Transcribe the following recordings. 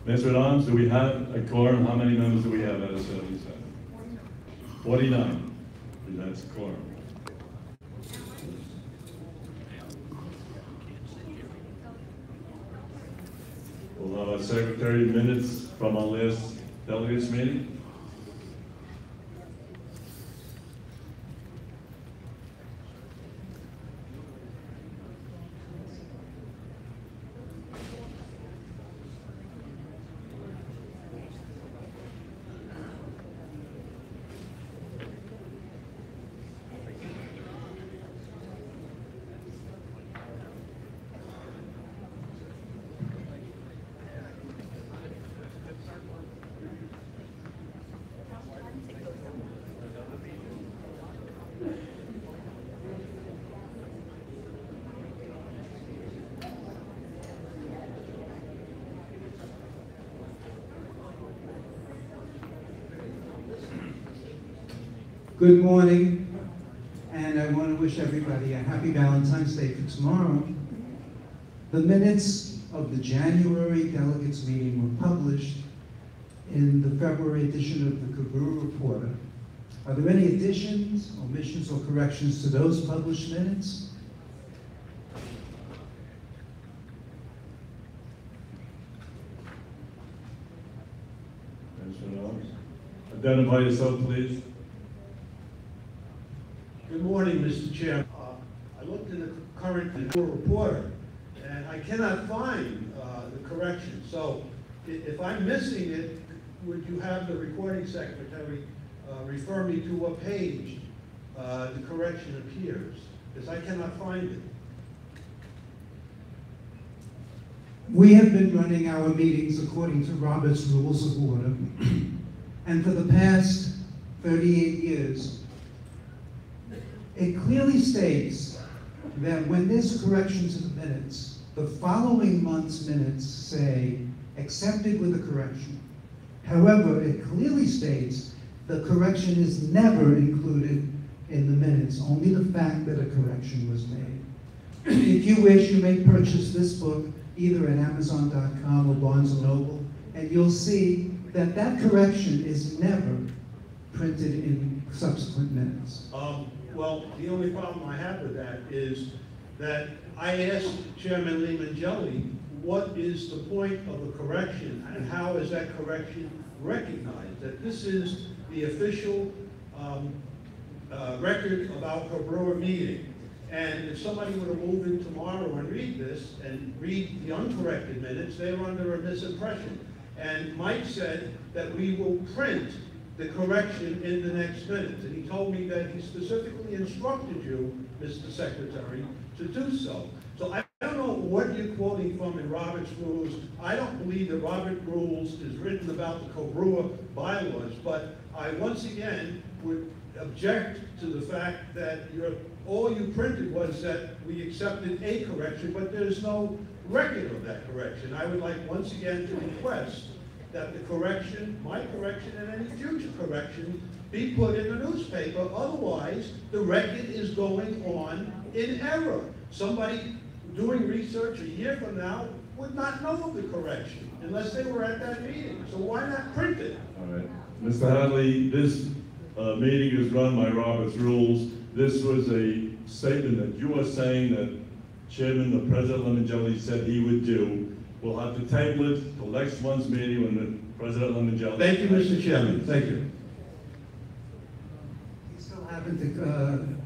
Mr. do we have a quorum? How many members do we have out of 77? 49. That's a quorum. We'll have a secretary minutes from our last delegates meeting. Good morning, and I want to wish everybody a happy Valentine's Day for tomorrow. The minutes of the January delegates meeting were published in the February edition of the Cobrua Reporter. Are there any additions, omissions, or corrections to those published minutes? Identify yourself, please. Good morning, Mr. Chair. I looked in the current reporter, and I cannot find the correction. So if I'm missing it, would you have the recording secretary refer me to what page the correction appears? Because I cannot find it. We have been running our meetings according to Robert's Rules of Order, and for the past 38 years, it clearly states that when there's a correction to the minutes, the following month's minutes say, accepted with a correction. However, it clearly states the correction is never included in the minutes, only the fact that a correction was made. If you wish, you may purchase this book either at Amazon.com or Barnes & Noble, and you'll see that that correction is never printed in subsequent minutes. Well, the only problem I have with that is that I asked Chairman Limongelli, what is the point of a correction and how is that correction recognized? That this is the official record of our Cobrua meeting. And if somebody were to move in tomorrow and read this and read the uncorrected minutes, they're under a misimpression. And Mike said that we will print the correction in the next minutes. And he told me that he specifically instructed you, Mr. Secretary, to do so. So I don't know what you're quoting from in Robert's Rules. I don't believe that Robert's Rules is written about the Cobrua bylaws, but I once again would object to the fact that all you printed was that we accepted a correction, but there's no record of that correction. I would like once again to request that the correction, my correction, and any future correction be put in the newspaper. Otherwise, the record is going on in error. Somebody doing research a year from now would not know of the correction unless they were at that meeting. So why not print it? All right. Mr. Hadley, this meeting is run by Robert's Rules. This was a statement that you are saying that Chairman, the President Limongelli said he would do. We'll have to table it till next month's meeting when the President Limongelli. Thank you, Mr. Chairman. Thank you. We still haven't,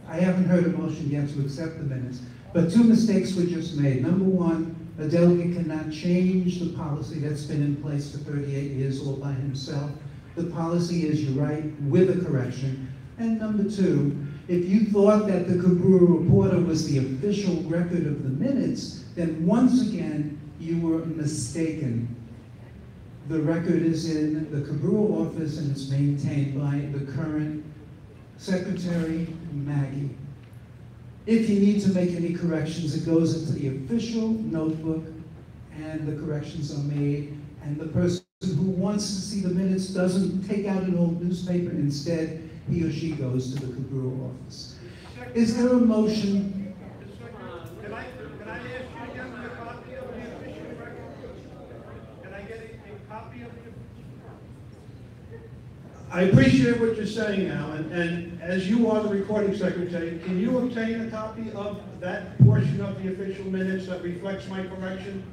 I haven't heard a motion yet to accept the minutes, but two mistakes were just made. Number one, a delegate cannot change the policy that's been in place for 38 years all by himself. The policy is, you're right, with a correction. And number two, if you thought that the Cobrua Reporter was the official record of the minutes, then once again, you were mistaken. The record is in the Cobrua office and it's maintained by the current Secretary, Maggie. If you need to make any corrections, it goes into the official notebook and the corrections are made, and the person who wants to see the minutes doesn't take out an old newspaper. Instead, he or she goes to the Cobrua office. Is there a motion? Can I ask you again for a copy of the official record? Can I copy of the. I appreciate what you're saying, Alan, and as you are the recording secretary, can you obtain a copy of that portion of the official minutes that reflects my correction?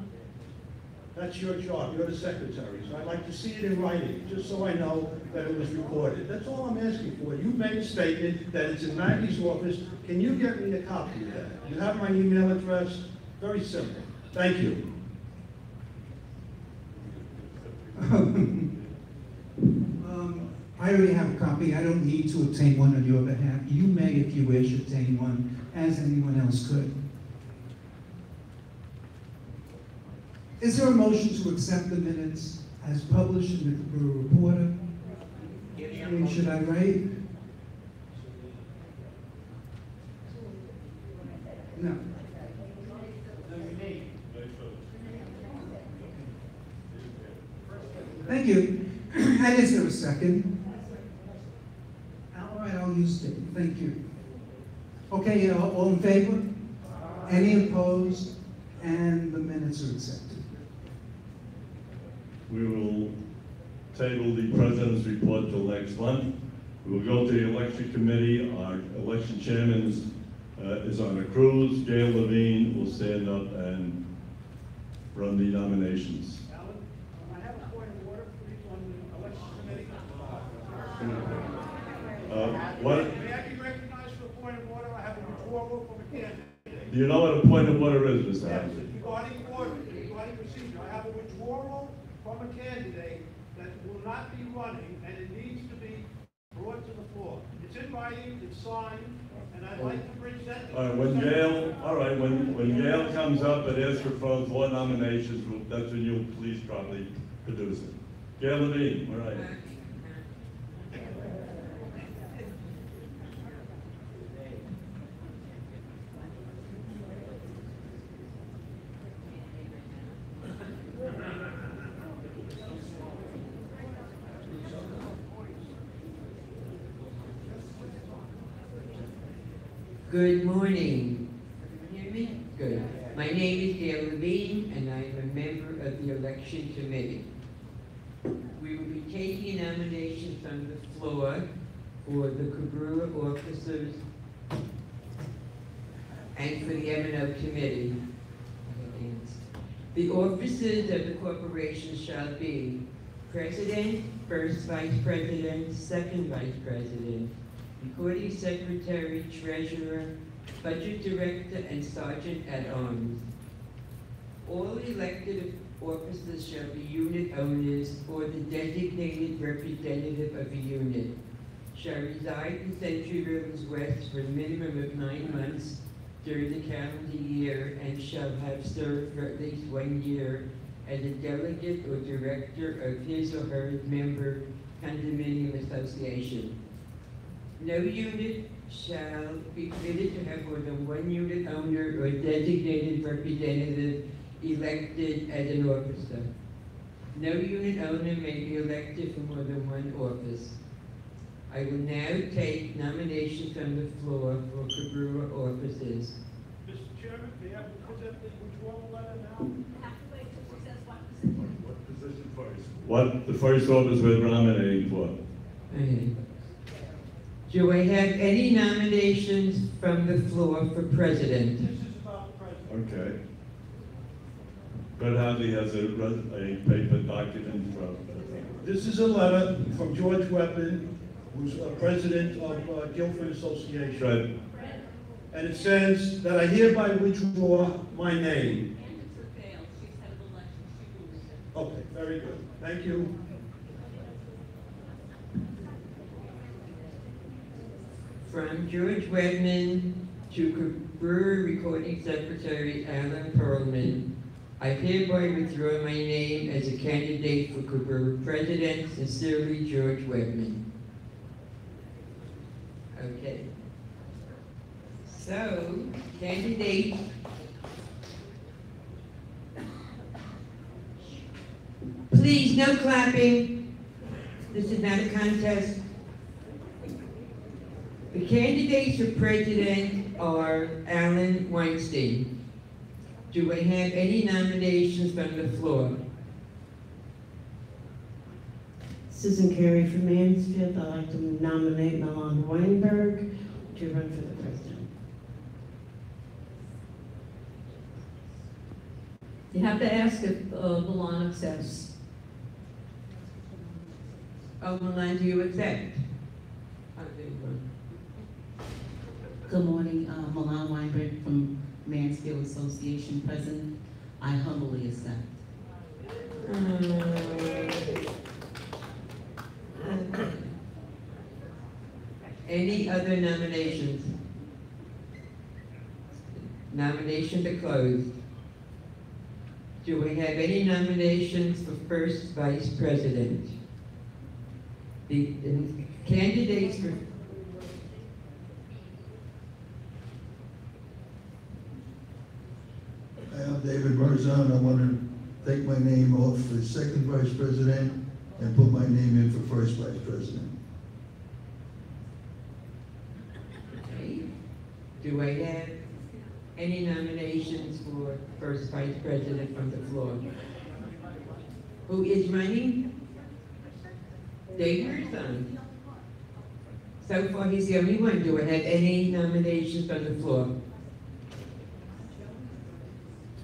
That's your job, you're the secretary, so I'd like to see it in writing, just so I know that it was recorded. That's all I'm asking for. You made a statement that it's in Maggie's office. Can you get me a copy of that? You have my email address? Very simple. Thank you. I already have a copy. I don't need to obtain one on your behalf. You may, if you wish, obtain one, as anyone else could. Is there a motion to accept the minutes as published in the Cobrua Reporter? Should I write? No. Thank you. And is there a second? All right, I'll use it. Thank you. Okay, all in favor? Any opposed? And the minutes are accepted. We will table the president's report till next month. We will go to the election committee. Our election chairman is on a cruise. Gail Levine will stand up and run the nominations. Alan, I have a point of order for you on the election committee. What? May I be recognized for a point of order? I have a withdrawal from a candidate. Do you know what a point of order is, Mr. Yes, Hampton? regarding order, regarding procedure, I have a withdrawal from a candidate that will not be running, and it needs to be brought to the floor. It's in writing, it's signed, and I'd like to present it. All right, when Gail comes up and asks for floor nominations, that's when you'll please probably produce it. Gail Levine, all right. Good morning. Can you hear me? Good. My name is Gail Levine, and I'm a member of the election committee. We will be taking nominations from the floor for the Cobrua officers and for the M&O committee. The officers of the corporation shall be President, First Vice President, Second Vice President, Recording Secretary, Treasurer, Budget Director, and Sergeant at Arms. All elected officers shall be unit owners or the designated representative of a unit, shall reside in Century Rivers West for a minimum of 9 months during the calendar year, and shall have served for at least 1 year as a delegate or director of his or her member condominium association. No unit shall be permitted to have more than 1 unit owner or designated representative elected as an officer. No unit owner may be elected for more than 1 office. I will now take nominations from the floor for Cobrua offices. Mr. Chairman, may I present the withdrawal letter now? What position first? What the first office we're nominating for? Okay. Do I have any nominations from the floor for president? This is about the president. Okay. Fred Hadley has a paper document from. This is a letter from George Webman, who's president of Guilford Association. Fred. And it says that I hereby withdraw my name. Okay, very good. Thank you. From George Wedman to Cobrua Recording Secretary Alan Perlman, I hereby withdraw my name as a candidate for Cobrua President. Sincerely, George Wedman. Okay. So, candidate. Please, no clapping. This is not a contest. The candidates for president are Alan Weinstein. Do I have any nominations from the floor? Susan Carey from Mansfield. I'd like to nominate Milan Weinberg to run for the president. You have to ask if Milan accepts. Oh, Milan, do you accept? Oh, there you go. Good morning, Milan Weinberg from Mansfield Association President. I humbly accept. Any other nominations? Nomination to close. Do we have any nominations for first vice president? The candidates for I am David Marzon. I want to take my name off for second vice president and put my name in for first vice president. Okay. Do I have any nominations for first vice president from the floor? Who is running? Dave Marzon. So far, he's the only one. Do I have any nominations from the floor?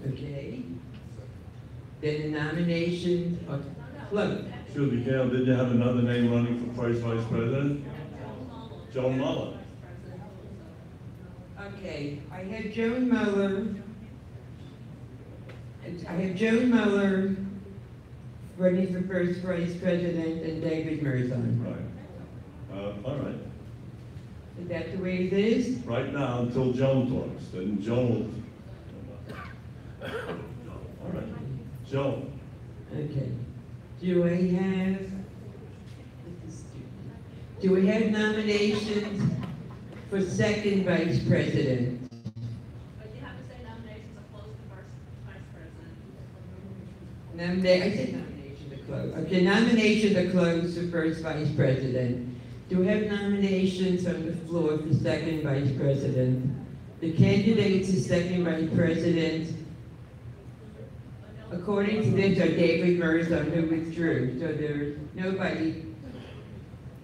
Okay. Then the nominations are closed. Excuse me, Gail, did you have another name running for first vice president? Joan Muller. Okay, I have Joan Muller. I have Joan Muller running for first vice president and David Marzon. Right. All right. Is that the way it is? Right now, until Joan talks, then Joan will. All right. Joan. Okay. Do we have nominations for second vice president? But you have to say nominations are closed to first vice president. I said nomination to close. Okay, nomination to close for first vice president. Do we have nominations on the floor for second vice president? The candidates for second vice president, according to this, are David Marzon, who withdrew. So there's nobody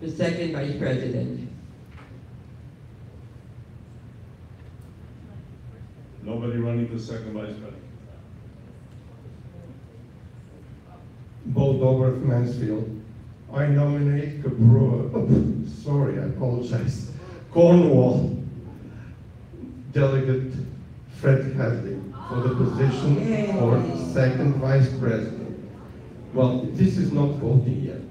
for second vice president. Nobody running for second vice president. Bo Dover of Mansfield. I nominate Cobrua, I apologize, Cornwall Delegate Fred Hadley for the position of second vice president. Well, this is not voting yet.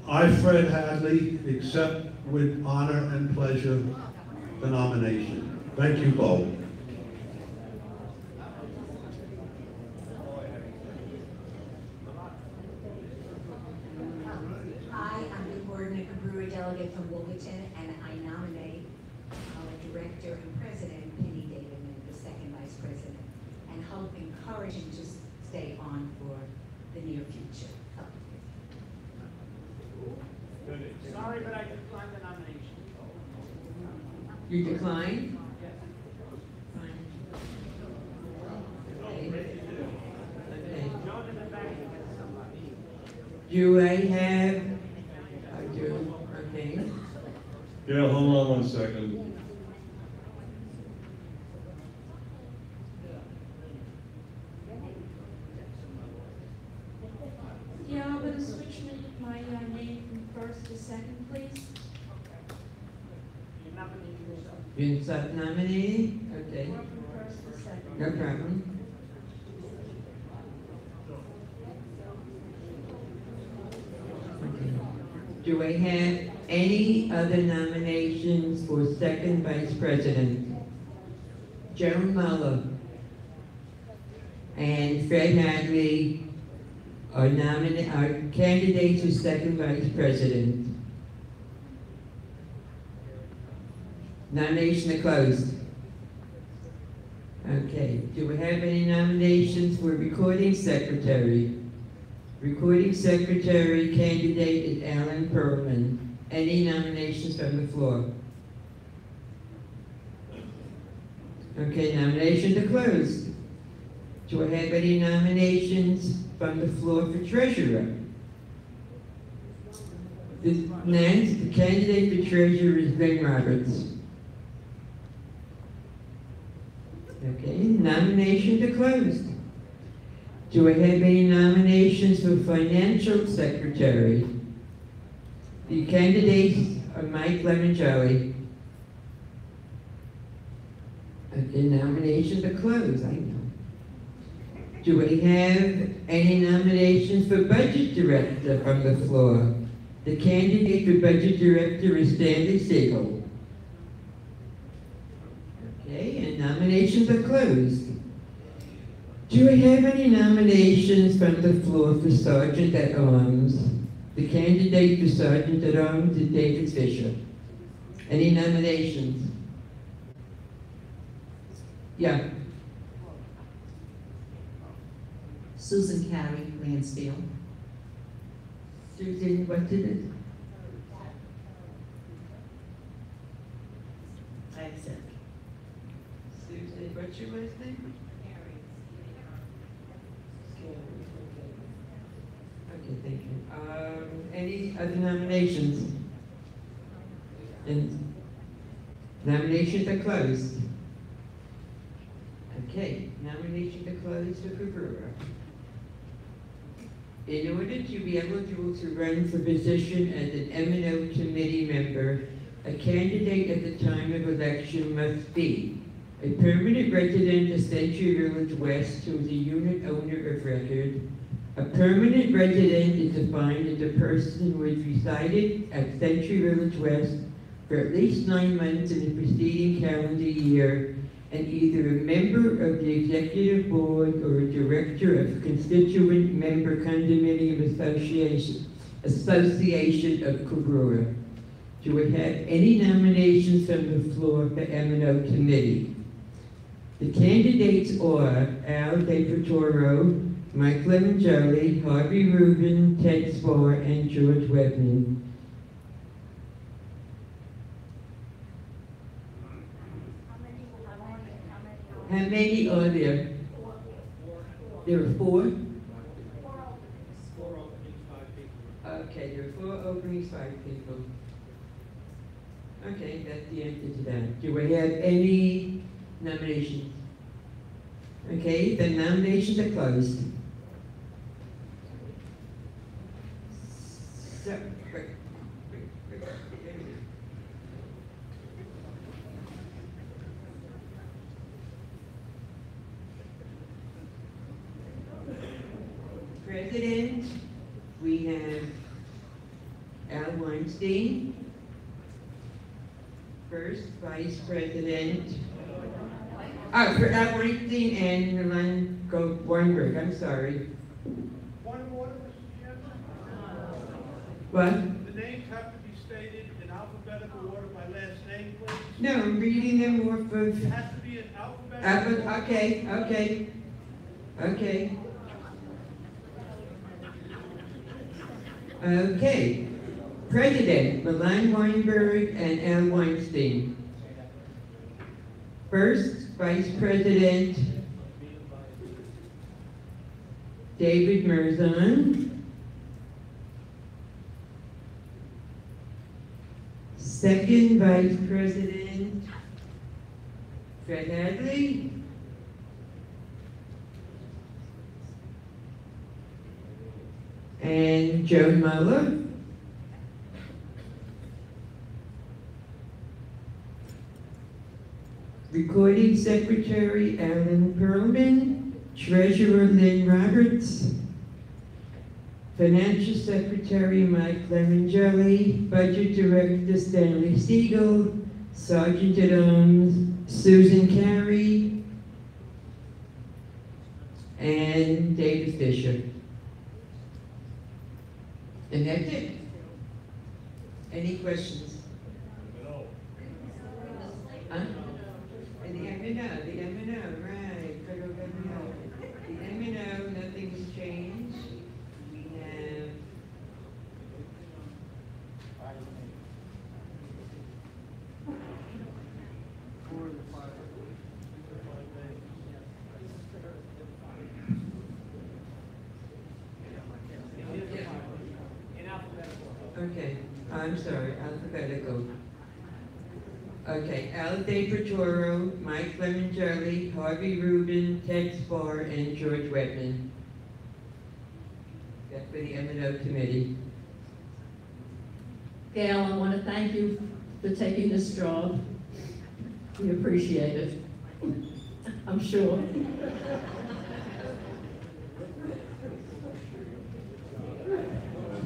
I, Fred Hadley, accept with honor and pleasure the nomination. Thank you both. Hi, I'm the coordinator Cobrua Delegate from Wilmington, and I nominate our Director and President, Penny Davidman, for second vice president, and hope encourage him to stay on for the near future. Sorry, but I decline the nomination. You decline? Yes. Fine. Okay. Joan in the back has somebody. Do I have? I do. Okay. Gail, hold on 1 second. Yeah, I'm gonna switch my name from first to second, please. You nominate yourself. You self-nominating? Okay. Or from first to second. No problem. Do I have any other nominations for second vice president? Joan Muller and Fred Hadley are candidates for second vice president. Nomination are closed. Okay, do we have any nominations for recording secretary? Recording secretary candidate is Alan Perlman. Any nominations from the floor? Okay, nominations are closed. Do I have any nominations from the floor for treasurer? The candidate for treasurer is Ben Roberts. Okay, nominations are closed. Do I have any nominations for financial secretary? The candidates are Mike Lemongelli. Okay, nominations are closed, I know. Do I have any nominations for budget director from the floor? The candidate for budget director is Stanley Siegel. Okay, and nominations are closed. Do I have any nominations from the floor for sergeant at arms? The candidate for sergeant at arms is David Fisher. Any nominations? Yeah. Susan Carey, Lansdale. Susan, what's in it? I accept. Susan, what's your last name? Okay, thank you. Any other nominations? And nominations are closed. Okay, nominations are closed for Cobrua. In order to be eligible to run for position as an M&O committee member, a candidate at the time of election must be a permanent resident of Century Village West who is a unit owner of record. A permanent resident is defined as a person who has resided at Century Village West for at least 9 months in the preceding calendar year and either a member of the executive board or a director of constituent member condominium association of Cobrua. Do we have any nominations from the floor for M&O committee? The candidates are Al DePetoro, Mike Lemongelli, Harvey Rubin, Ted Spar, and George Webman. How many are there? There are 4? 4 openings, 5 people. Okay, there are 4 openings, 5 people. Okay, that's the answer to that. Do we have any nominations? Okay, the nominations are closed. So, wait. President, we have Al Weinstein. First Vice President. For Al Weinstein and Milan Weinberg, I'm sorry. Point of order, Mr. Chairman? What? The names have to be stated in alphabetical order by last name, please. No, I'm reading them off of. It has to be in alphabetical order. Okay. Okay. President, Milan Weinberg and Al Weinstein. First Vice President, David Merzon. Second Vice President, Fred Hadley. And Joe Muller. Recording Secretary Alan Perlman, Treasurer Lynn Roberts, Financial Secretary Mike Lemongelli, Budget Director Stanley Siegel, Sergeant at Arms Susan Carey, and David Fisher. And that's it. Any questions? No. Huh? And the M&O, right, federal M&O. The M&O, nothing has changed. We have I'm sorry, alphabetical. Okay, Al De Pretoro, Mike Lemongelli, Harvey Rubin, Ted Spar, and George Wetman. That's for the M&O committee. Gail, I want to thank you for taking this job. We appreciate it. I'm sure.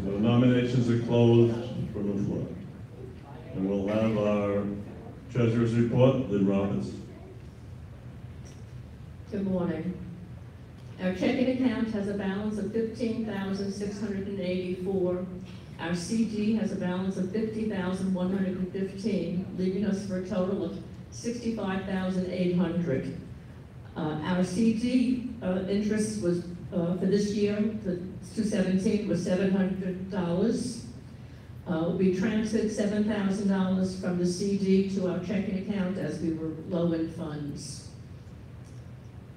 The nominations are closed from the floor. And we'll have our treasurer's report, Lynn Roberts. Good morning. Our checking account has a balance of $15,684. Our CD has a balance of $50,115, leaving us for a total of $65,800. Our CD interest was, for this year, for 2017, was $700. We transferred $7,000 from the CD to our checking account as we were low in funds.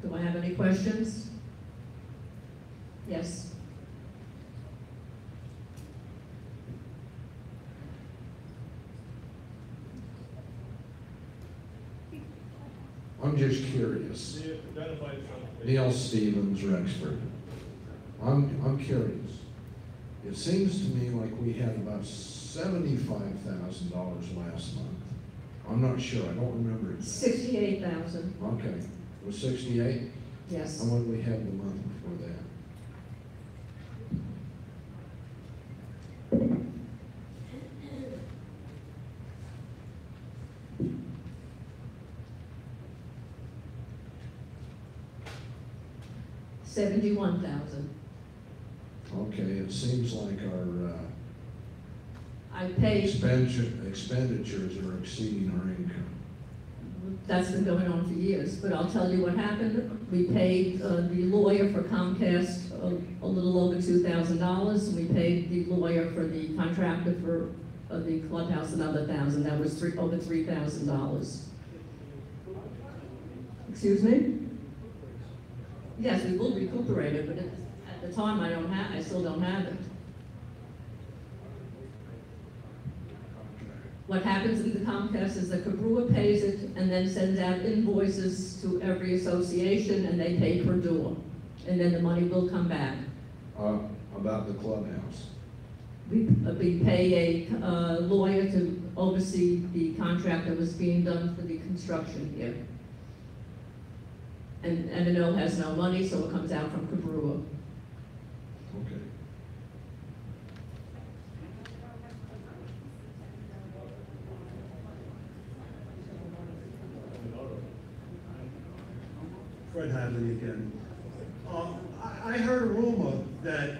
Do I have any questions? Yes. I'm just curious. Neil Stevens, Rexford. I'm curious. It seems to me like we had about $75,000 last month. I'm not sure, I don't remember. $68,000. Okay, it was 68? Yes. And what did we have the month before that? $71,000. Okay, it seems like our I paid, expenditures are exceeding our income. that's been going on for years, but I'll tell you what happened. We paid the lawyer for Comcast a little over $2,000, and we paid the lawyer for the contractor for the clubhouse another $1,000. That was over $3,000. Excuse me? Yes, we will recuperate it, but at the time I still don't have it. What happens with the Comcast is that Cobrua pays it and then sends out invoices to every association, and they pay per door. And then the money will come back. About the clubhouse. We pay a lawyer to oversee the contract that was being done for the construction here. And M&O has no money, so it comes out from Cobrua. Okay. Fred Hadley again. I heard a rumor that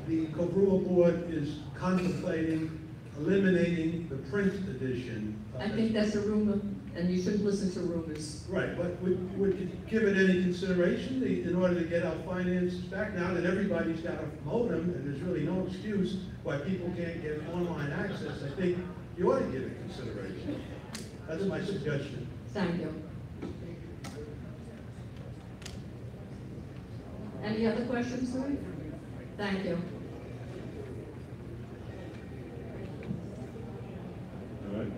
the Cobrua board is contemplating eliminating the print edition. I think that's a rumor, and you shouldn't listen to rumors. Right, but would you give it any consideration in order to get our finances back now that everybody's got a modem and there's really no excuse why people can't get online access? I think you ought to give it consideration. That's my suggestion. Thank you. Any other questions, sir? Thank you. All right.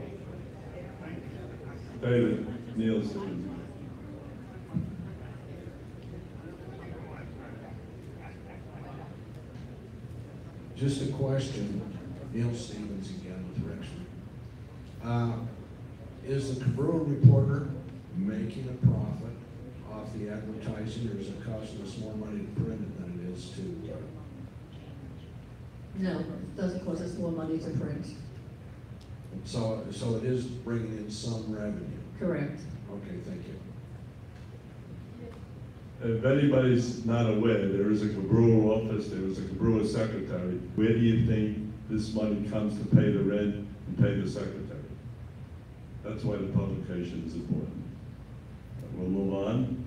David Nielsen. Just a question, Neil Stevens again with Rexford. Is the Cobrua Reporter making a profit off the advertising, or is it costing us more money to print it than it is to? No, it doesn't cost us more money to print. So it is bringing in some revenue? Correct. Okay, thank you. If anybody's not aware, there is a Cobrua office, there is a Cobrua secretary. Where do you think this money comes to pay the rent and pay the secretary? That's why the publication is important. We'll move on.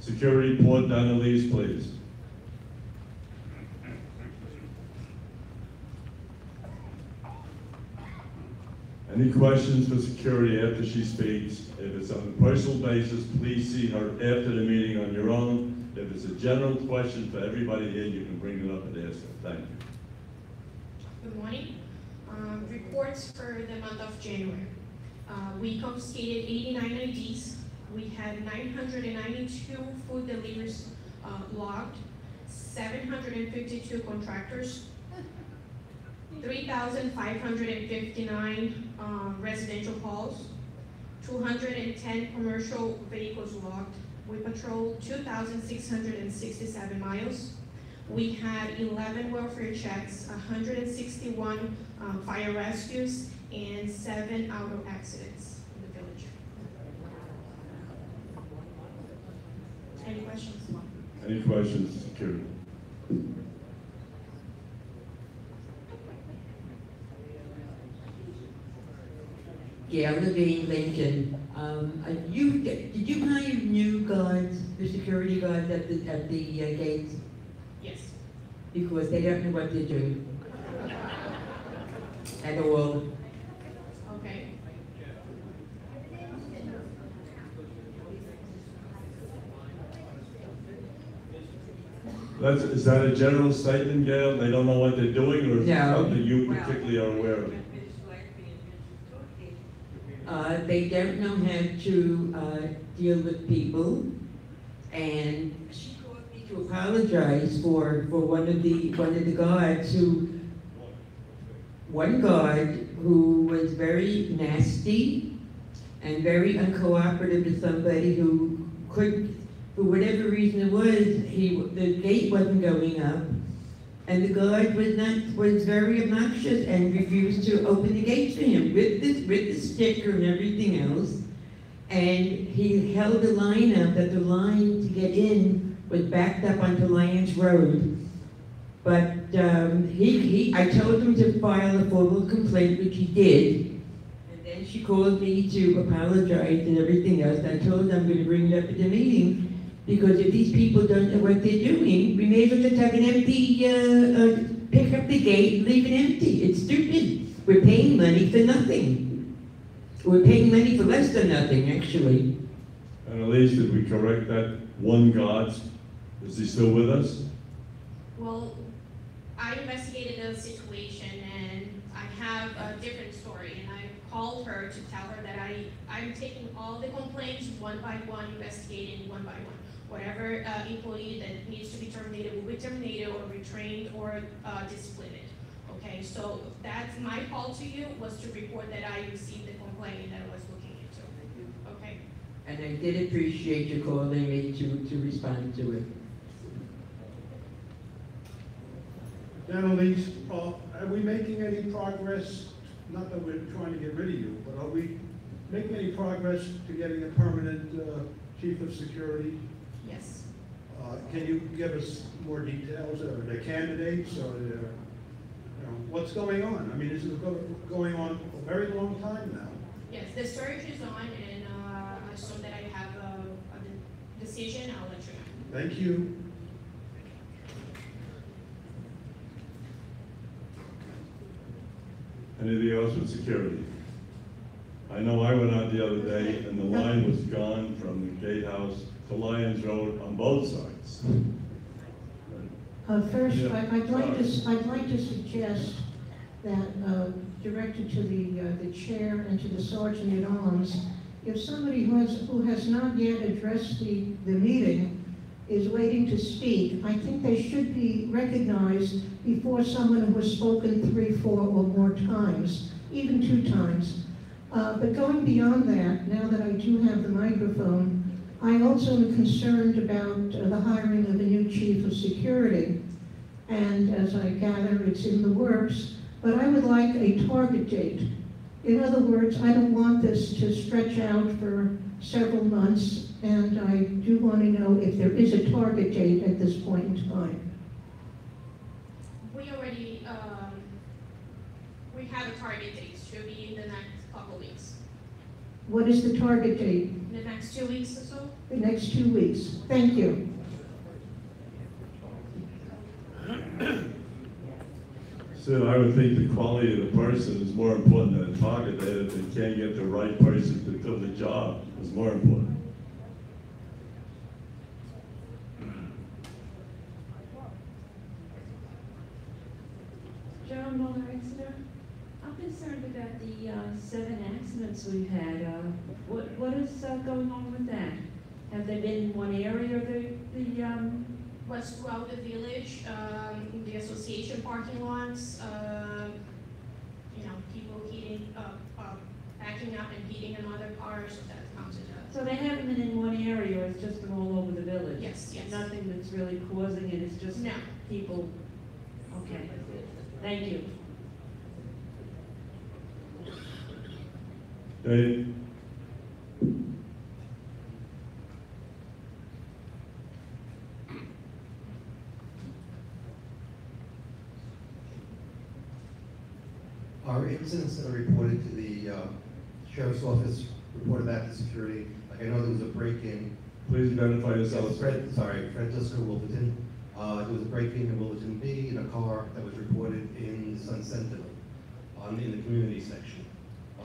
Security report, Donna Lees, please. Any questions for security after she speaks? If it's on a personal basis, please see her after the meeting on your own. If it's a general question for everybody here, you can bring it up and ask her. Thank you. Good morning. Reports for the month of January. We confiscated 89 IDs. We had 992 food deliveries logged, 752 contractors, 3,559 residential calls, 210 commercial vehicles logged. We patrolled 2,667 miles. We had 11 welfare checks, 161 fire rescues, and 7 auto accidents in the village. Any questions? Any questions, security? Gail Levine, Lincoln. Did you hire new guards, the security guards at the gates? Yes. Because they don't know what they're doing at all. Okay. Is that a general statement, Gail? They don't know what they're doing, or is it No. something you particularly are aware of? They don't know how to deal with people, and she called me to apologize for one of the guards one guard who was very nasty and very uncooperative to somebody who could, for whatever reason it was, the gate wasn't going up, and the guard was very obnoxious and refused to open the gate for him with the sticker and everything else. And he held the line up that the line to get in was backed up onto Lyons Road. But I told him to file a formal complaint, which he did. And then she called me to apologize and everything else. And I told her I'm going to bring it up at the meeting, because if these people don't know what they're doing, we may as well just have an empty, pick up the gate and leave it empty. It's stupid. We're paying money for nothing. We're paying money for less than nothing, actually. And Elise, did we correct that one guard? Is he still with us? Well, I investigated the situation, and I have a different story, and I called her to tell her that I'm taking all the complaints one by one, investigating one by one. Whatever employee that needs to be terminated will be terminated or retrained or disciplined. Okay, so that's my call to you, was to report that I received the complaint that I was looking into. Okay? And I did appreciate you calling me to respond to it. Now, Elise, are we making any progress? Not that we're trying to get rid of you, but are we making any progress to getting a permanent chief of security? Yes. Can you give us more details? Are there candidates, or what's going on? I mean, this is going on a very long time now. Yes, the search is on, and as soon that I have a decision, I'll let you know. Thank you. Anything else with security? I know I went out the other day and the line was gone from the gatehouse to Lyons Road on both sides. First, Yeah. I'd like to suggest that, directed to the chair and to the sergeant at arms, if somebody who has not yet addressed the meeting is waiting to speak, I think they should be recognized before someone who has spoken 3, 4, or more times, even 2 times. But going beyond that, now that I do have the microphone, I also am concerned about the hiring of a new chief of security. And as I gather, it's in the works, but I would like a target date. In other words, I don't want this to stretch out for several months, and I do want to know if there is a target date at this point in time. We already, we have a target date, should be in the next couple weeks. What is the target date? In the next 2 weeks or so? The next 2 weeks. Thank you. So I would think the quality of the person is more important than the target date. If they can't get the right person to fill the job, is more important. John Mulder, Exeter. I'm concerned about the 7 accidents we've had. What is going on with that? Have they been in one area or Was throughout the village, in the association parking lots, you know, people heating up, backing up and hitting another car, so that counted up. So they haven't been in one area, or it's just been all over the village? Yes, yes. Nothing that's really causing it, it's just No. people, okay. Thank you. Dave? Our incidents that are reported to the sheriff's office, reported that to security. Like I know there was a break-in. Please identify yourself. Yes, Fred Lister, Wilverton. There was a break-in in Wilverton B in a car that was reported in the Sun Sentinel, in the community section.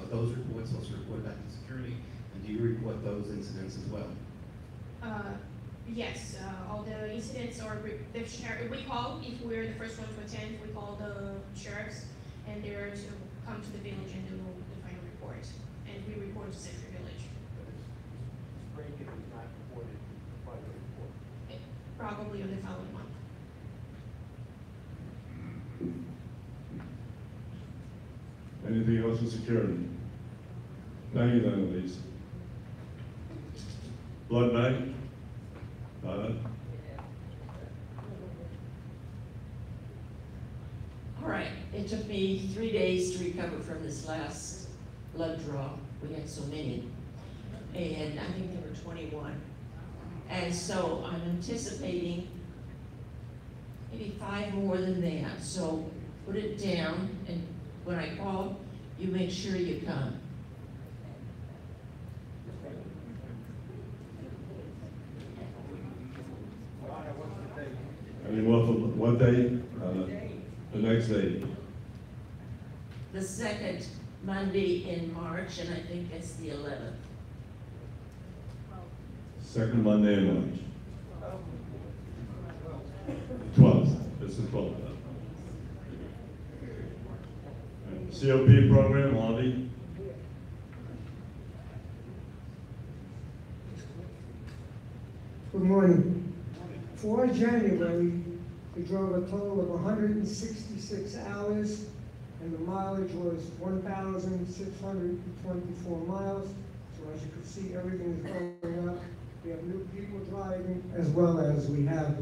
Those reports also reported back to security. And do you report those incidents as well? Yes, all the incidents are, we call, if we're the first one to attend, we call the sheriffs, and they're to come to the village and do the final report. And we report to Century Village. Break-in is not reported by the report. Probably on the following month. Anything else for security? Thank you, then, Elise. Blood bank? Donna? All right, it took me 3 days to recover from this last blood draw. We had so many, and I think there were 21. And so I'm anticipating maybe 5 more than that. So put it down, and when I call, you make sure you come. Any more for what day? The next day. The second Monday in March, and I think it's the 11th. Second Monday in March. 12th. This is 12th. COP program, Lonnie. Good morning. For January, we drove a total of 166 hours, and the mileage was 1,624 miles. So as you can see, everything is going up. We have new people driving, as well as we have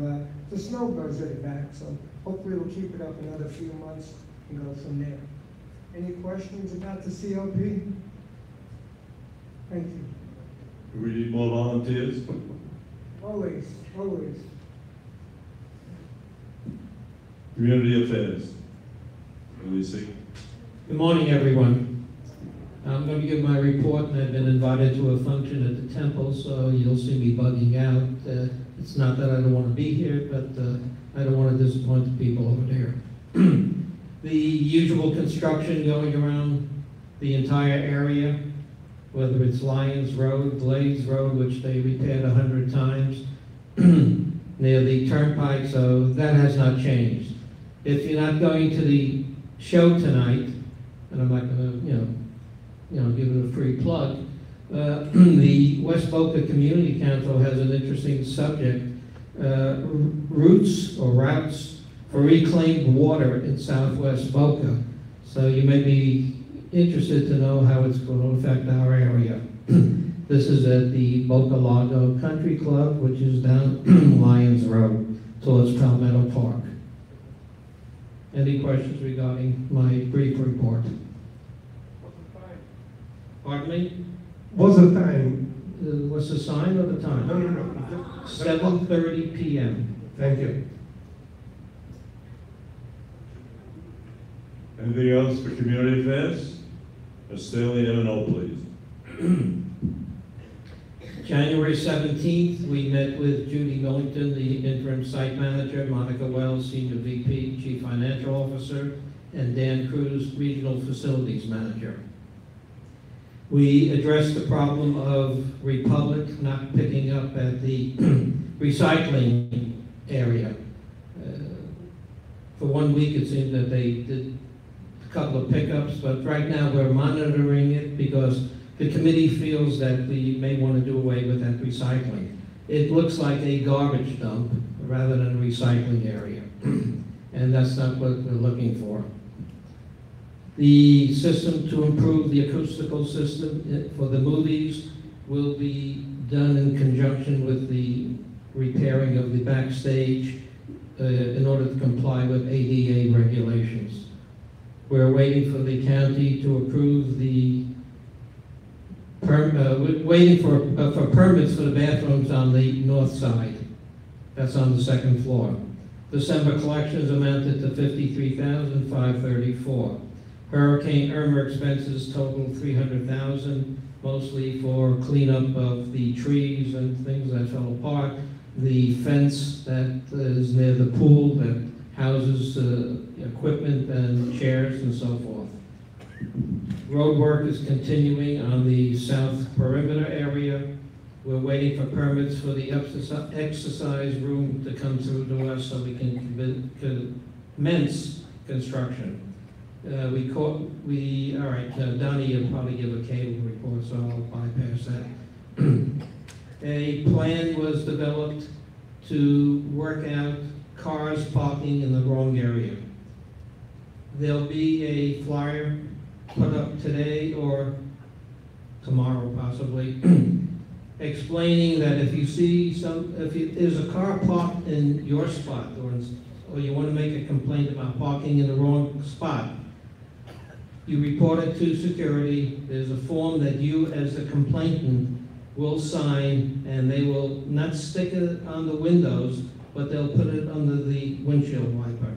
the snowbirds at the back. So hopefully we'll keep it up another few months and go from there. Any questions about the COP? Thank you. Do we need more volunteers? Always, always. Community affairs. Elise. Good morning, everyone. I'm going to give my report, and I've been invited to a function at the temple, so you'll see me bugging out. It's not that I don't want to be here, but I don't want to disappoint the people over there. The usual construction going around the entire area, whether it's Lyons Road, Glades Road, which they repaired 100 times, near the turnpike, so that has not changed. If you're not going to the show tonight, and I'm not going to, give it a free plug, the West Boca Community Council has an interesting subject, routes for reclaimed water in Southwest Boca. So you may be interested to know how it's going to affect our area. This is at the Boca Lago Country Club, which is down Lyons Road towards Palmetto Park. Any questions regarding my brief report? Pardon me? What's the time? What's the sign or the time? No. 7:30 p.m. Thank you. Anything else for community affairs? Staley M&O, please. January 17th, we met with Judy Millington, the interim site manager, Monica Wells, senior VP, chief financial officer, and Dan Cruz, regional facilities manager. We addressed the problem of Republic not picking up at the recycling area. For 1 week, it seemed that they did a couple of pickups, but right now we're monitoring it because the committee feels that we may want to do away with that recycling. It looks like a garbage dump rather than a recycling area, and that's not what we're looking for. The system to improve the acoustical system for the movies will be done in conjunction with the repairing of the backstage in order to comply with ADA regulations. We're waiting for the county to approve the waiting for permits for the bathrooms on the north side. That's on the second floor. December collections amounted to $53,534. Hurricane Irma expenses totaled $300,000, mostly for cleanup of the trees and things that fell apart. The fence that is near the pool that houses equipment and chairs and so forth. Road work is continuing on the south perimeter area. We're waiting for permits for the exercise room to come through to us so we can commence construction. All right, Donnie will probably give a cable report, so I'll bypass that. A plan was developed to work out cars parking in the wrong area. There'll be a flyer put up today or tomorrow possibly, explaining that if you see there's a car parked in your spot or you want to make a complaint about parking in the wrong spot, you report it to security. There's a form that you as the complainant will sign, and they will not stick it on the windows, but they'll put it under the windshield wiper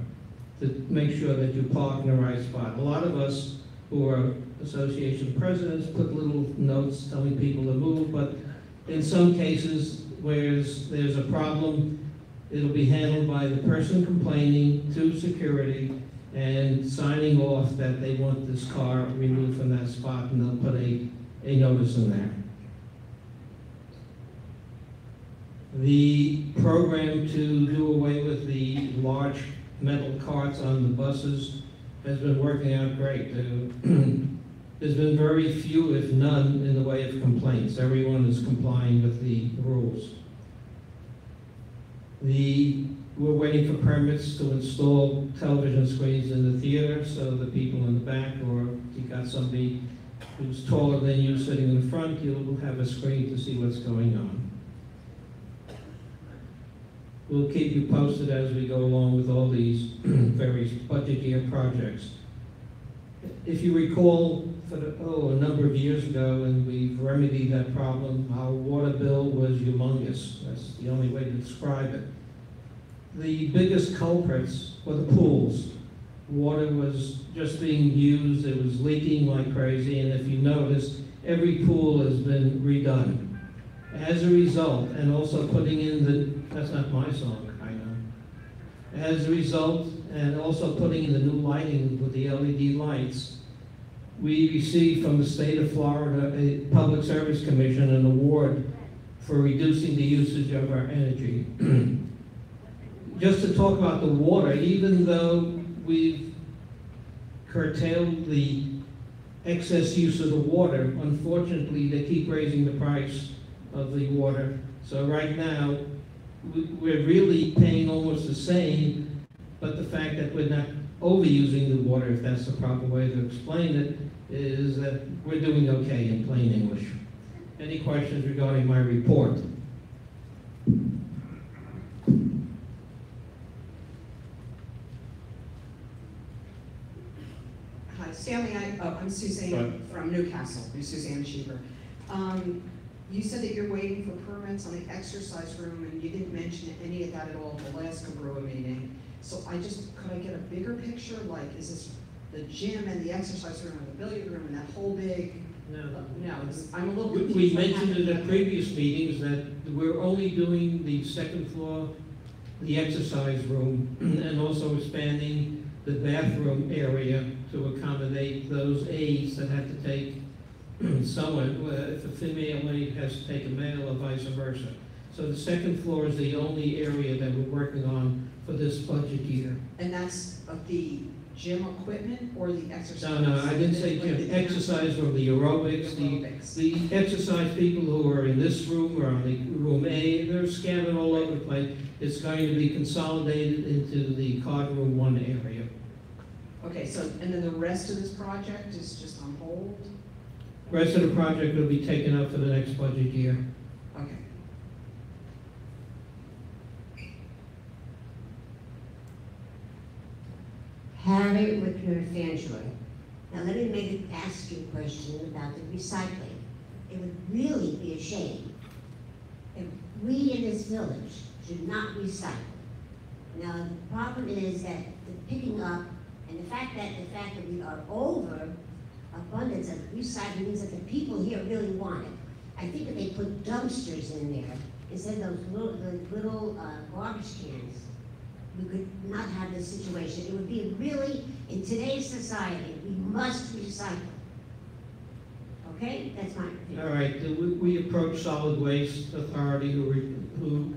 to make sure that you park in the right spot. A lot of us who are association presidents put little notes telling people to move, but in some cases where there's a problem, it'll be handled by the person complaining to security and signing off that they want this car removed from that spot, and they'll put a notice in there. The program to do away with the large metal carts on the buses has been working out great. There's been very few, if none, in the way of complaints. Everyone is complying with the rules. We're waiting for permits to install television screens in the theater so the people in the back, or if you got somebody who's taller than you sitting in the front, you'll have a screen to see what's going on. We'll keep you posted as we go along with all these various budget year projects. If you recall, a number of years ago, and we've remedied that problem, our water bill was humongous. That's the only way to describe it. The biggest culprits were the pools. Water was just being used, it was leaking like crazy, and if you notice, every pool has been redone. As a result, and also putting in that's not my song, I know. As a result, and also putting in the new lighting with the LED lights, we received from the state of Florida a Public Service Commission an award for reducing the usage of our energy. Just to talk about the water, even though we've curtailed the excess use of the water, unfortunately, they keep raising the price of the water. So right now, we're really paying almost the same, but the fact that we're not overusing the water, if that's the proper way to explain it, is that we're doing okay in plain English. Any questions regarding my report? Hi, Stanley, I'm Suzanne from Newcastle. I'm Suzanne Sheeper. You said that you're waiting for permits on the exercise room, and you didn't mention any of that at all at the last Cobrua meeting. So could I get a bigger picture? Like, is this the gym and the exercise room and the billiard room and that whole big? No, I'm a little confused. We mentioned in the previous meetings that we're only doing the second floor, the exercise room, and also expanding the bathroom area to accommodate those aides that have to take someone, if a female aide has to take a male or vice versa. So the second floor is the only area that we're working on for this budget year. And that's of the gym equipment or the exercise? No, I didn't say gym, exercise room, the aerobics, the exercise people who are in this room or on the room A, they're scattered all over the place. It's going to be consolidated into the card room 1 area. Okay, so, and then the rest of this project is just on hold? Rest of the project will be taken up for the next budget year. Okay. Harry Whitmer Fanjoy. Now let me ask you a question about the recycling. It would really be a shame if we in this village should not recycle. Now the problem is that the picking up and the fact that we are over abundance of recycling means that the people here really want it. I think if they put dumpsters in there instead of those little garbage cans, we could not have this situation. It would be really, in today's society, we must recycle. Okay? That's my opinion. All right, we approached Solid Waste Authority who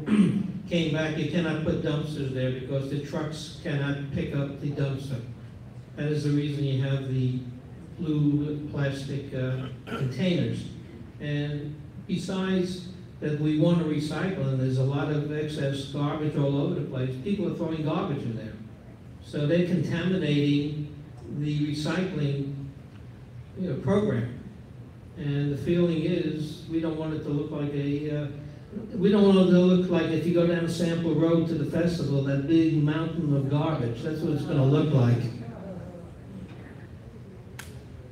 came back. You cannot put dumpsters there because the trucks cannot pick up the dumpster. That is the reason you have the blue plastic containers. And besides that we want to recycle, and there's a lot of excess garbage all over the place, people are throwing garbage in there. So they're contaminating the recycling program. And the feeling is, we don't want it to look like we don't want it to look like if you go down Sample Road to the festival, that big mountain of garbage. That's what it's going to look like.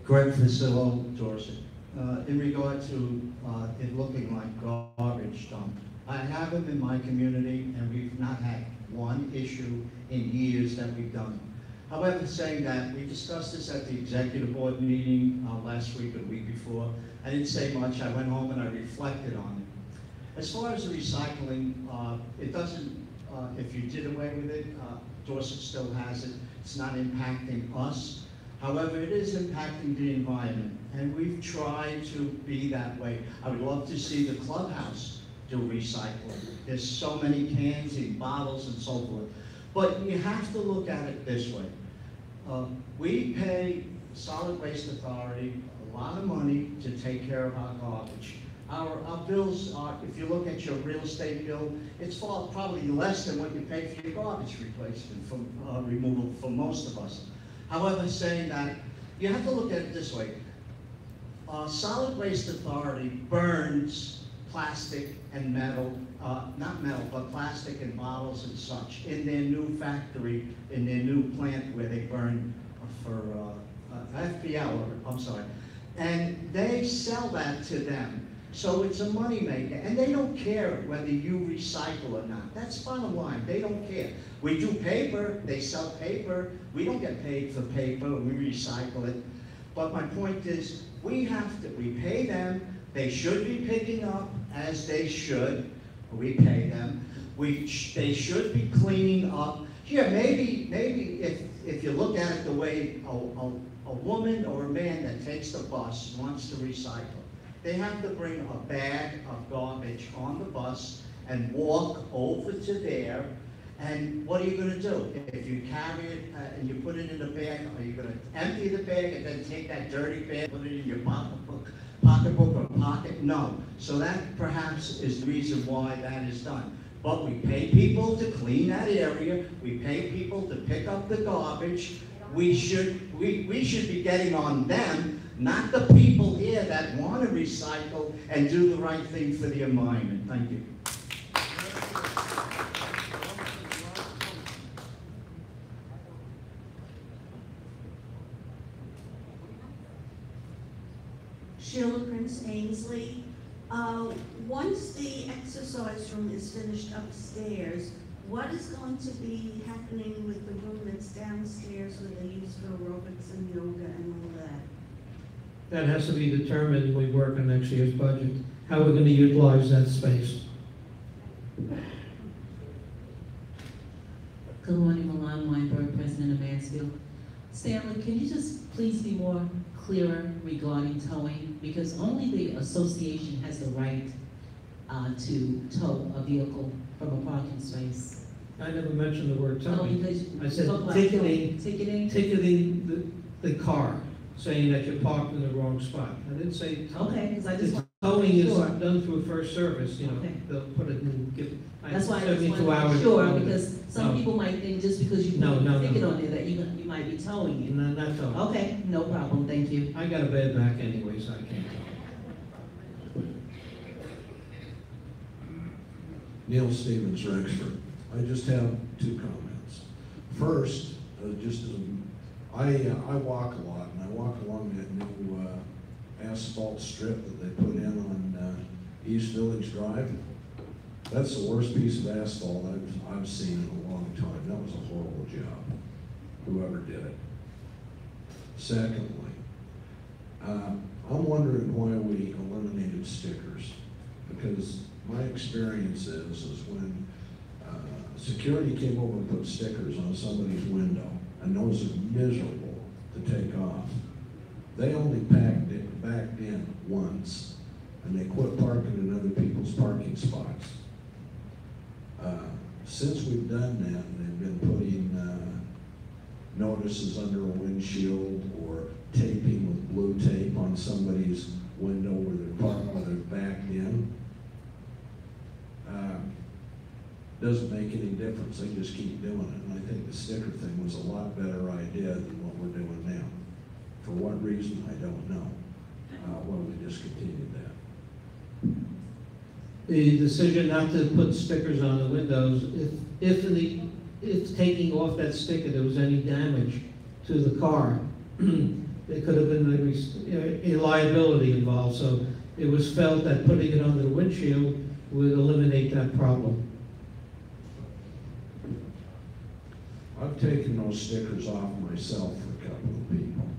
Greg Facillo, Dorset. In regard to it looking like garbage dump, I have them in my community, and we've not had one issue in years that we've done. However, saying that, we discussed this at the executive board meeting last week or the week before. I didn't say much. I went home and I reflected on it. As far as the recycling, it doesn't, if you did away with it, Dorset still has it. It's not impacting us. However, it is impacting the environment, and we've tried to be that way. I would love to see the clubhouse do recycling. There's so many cans and bottles and so forth. But you have to look at it this way. We pay Solid Waste Authority a lot of money to take care of our garbage. Our bills are, if you look at your real estate bill, it's probably less than what you pay for your garbage replacement, for removal for most of us. However, saying that, you have to look at it this way. Solid Waste Authority burns plastic and metal, not metal, but plastic and bottles and such in their new factory, in their new plant where they burn for FPL, I'm sorry. And they sell that to them. So it's a moneymaker, and they don't care whether you recycle or not. That's bottom line, they don't care. We do paper, they sell paper. We don't get paid for paper, we recycle it. But my point is, we pay them, they should be picking up as they should. We pay them. They should be cleaning up. Yeah, maybe if you look at it the way a woman or a man that takes the bus wants to recycle, they have to bring a bag of garbage on the bus and walk over to there. And what are you going to do? If you carry it and you put it in a bag, are you going to empty the bag and then take that dirty bag, put it in your pocketbook or pocket? No. So that perhaps is the reason why that is done. But we pay people to clean that area. We pay people to pick up the garbage. We should be getting on them, not the people here that want to recycle and do the right thing for the environment. Thank you. Sheila Prince Ainsley. Once the exercise room is finished upstairs, what is going to be happening with the room that's downstairs where they use for aerobics and yoga and all that? That has to be determined when we work on next year's budget, how we're going to utilize that space. Good morning, Milan Weinberg, President of Mansfield. Stanley, can you just please be more clearer regarding towing? Because only the association has the right to tow a vehicle from a parking space? I never mentioned the word towing. because I said talk about ticketing, ticketing? ticketing the car, saying that you're parked in the wrong spot. I didn't say towing. Okay, because I just want Towing to is make sure. done through first service, you know, Okay. they'll put it in, give. That's why I just 72 want to hours. be sure, because some No. people might think just because you No, put no, a ticket no. on there that you might be towing it. No, not towing. Okay, no problem, thank you. I got a bad back anyway, so I can't tow. Neil Stevens, Rexford. I just have 2 comments. First, I walk a lot, and I walk along that new asphalt strip that they put in on East Village Drive. That's the worst piece of asphalt I've seen in a long time. That was a horrible job, whoever did it. Secondly, I'm wondering why we eliminated stickers, because my experience is when security came over and put stickers on somebody's window, and those are miserable to take off. They only backed in once, and they quit parking in other people's parking spots. Since we've done that, they've been putting notices under a windshield or taping with blue tape on somebody's window where they're parked, where they're backed in. Doesn't make any difference, they just keep doing it. And I think the sticker thing was a lot better idea than what we're doing now. For what reason, I don't know. Why we discontinued that. The decision not to put stickers on the windows, if taking off that sticker there was any damage to the car, there could have been a liability involved. So it was felt that putting it under the windshield would eliminate that problem. I've taken those stickers off myself for a couple of people.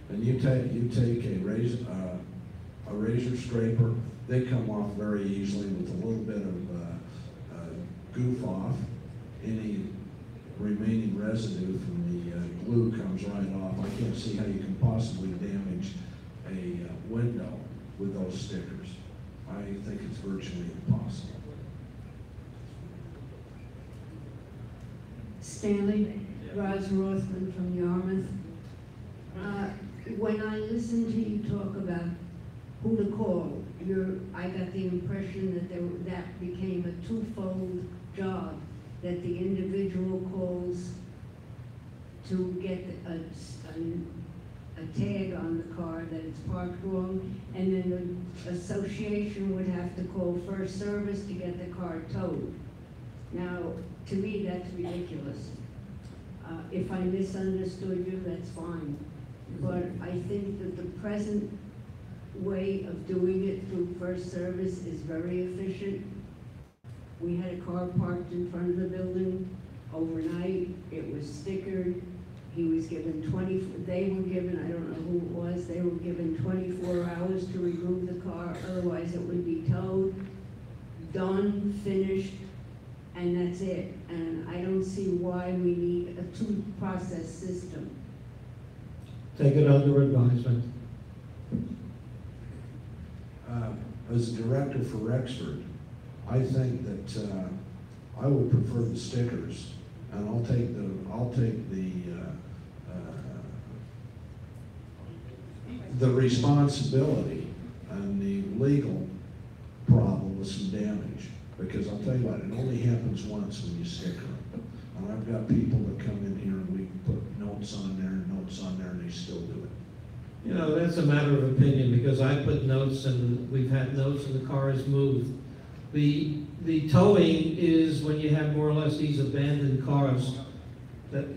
And you take a razor scraper, they come off very easily with a little bit of goof off. Any remaining residue from the glue comes right off. I can't see how you can possibly damage a window with those stickers. I think it's virtually impossible. Stanley, Roz Rothman from Yarmouth. When I listen to you talk about who to call, I got the impression that that became a twofold job, that the individual calls to get a tag on the car that it's parked wrong, and then the association would have to call first service to get the car towed. Now, to me, that's ridiculous. If I misunderstood you, that's fine. But I think that the present way of doing it through first service is very efficient. We had a car parked in front of the building overnight. It was stickered. He was given they were given, I don't know who it was, they were given 24 hours to remove the car, otherwise it would be towed. Done, finished, and that's it. And I don't see why we need a two-process system. Take it under advisement. As a director for Rexford, I think that I would prefer the stickers, and I'll take the responsibility and the legal problem with some damage. Because I'll tell you what, it only happens once when you sticker them. And I've got people that come in here and we put notes on there and notes on there, and they still do it. You know, that's a matter of opinion, because I put notes and we've had notes and the car has moved. The towing is when you have more or less these abandoned cars. That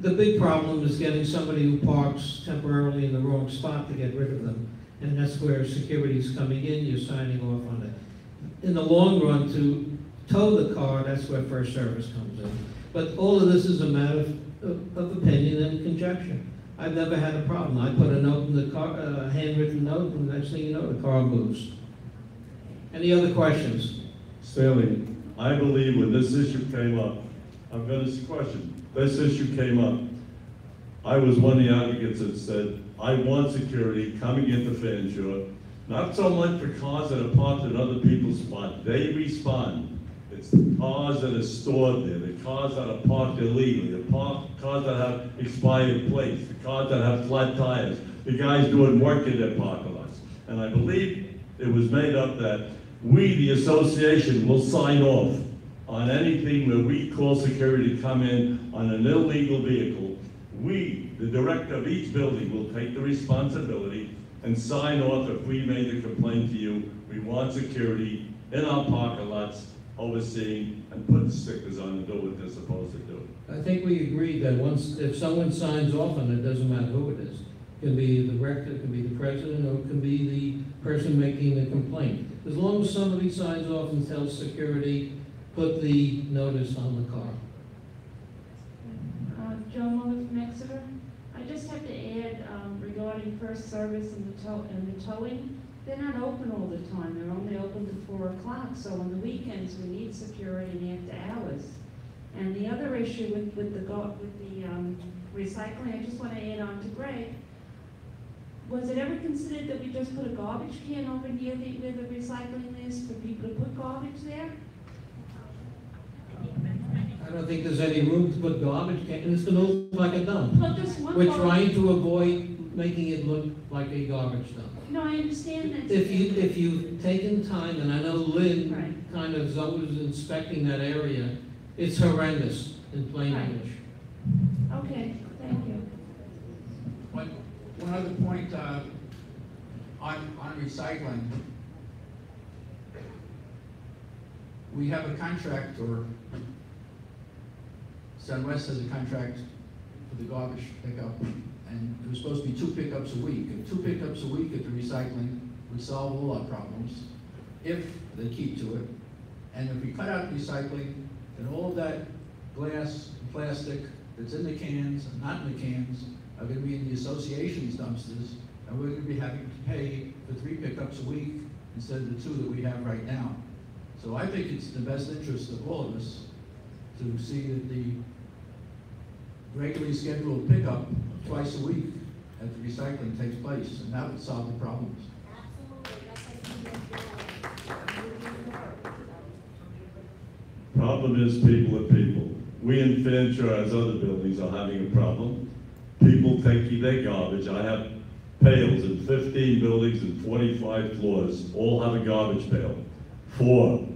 the big problem is getting somebody who parks temporarily in the wrong spot to get rid of them. And that's where security's coming in, you're signing off on it. In the long run, to tow the car, that's where first service comes in. But all of this is a matter of opinion and conjecture. I've never had a problem. I put a note in the car, a handwritten note, and the next thing you know, the car moves. Any other questions? Stanley, I believe when this issue came up, I'm going to question. This issue came up. I was one of the advocates that said, I want security coming into Fanshawe Not so much for cars that are parked in other people's spots. They respond. It's the cars that are stored there, the cars that are parked illegally, the cars that have expired plates, the cars that have flat tires, the guys doing work in their parking lots. And I believe it was made up that we, the association, will sign off on anything where we call security to come in on an illegal vehicle. We, the director of each building, will take the responsibility and sign off if we made a complaint to you. We want security in our parking lots, overseeing and putting stickers on and do what they're supposed to do. I think we agreed that if someone signs off on it, doesn't matter who it is. It can be the director, it can be the president, or it can be the person making the complaint. As long as somebody signs off and tells security, put the notice on the car. Joe Muller from Exeter. I just have to add regarding first service and the towing. They're not open all the time. They're only open to 4 o'clock. So on the weekends we need security after hours. And the other issue with the recycling, I just want to add on to Greg. Was it ever considered that we just put a garbage can over near where the recycling is for people to put garbage there? I don't think there's any room to put garbage can, and it's going to look like a dump. Well, just one We're garbage- trying to avoid making it look like a garbage dump. No, I understand that. If you've taken time, and I know Lynn kind of was inspecting that area, it's horrendous in plain Right. English. Okay, thank you. One other point on recycling. We have a contract, or SunWest has a contract for the garbage pickup, and it was supposed to be 2 pickups a week. And 2 pickups a week at the recycling would solve all our problems if they keep to it. And if we cut out recycling, then all of that glass and plastic that's in the cans and not in the cans are going to be in the association's dumpsters, and we're going to be having to pay for 3 pickups a week instead of the 2 that we have right now. So I think it's in the best interest of all of us to see that the regularly scheduled pickup twice a week at the recycling takes place, and that would solve the problems. Problem is people are people. We in Fanshawe, as other buildings, are having a problem. People taking their garbage. I have pails in 15 buildings and 45 floors, all have a garbage pail. 4,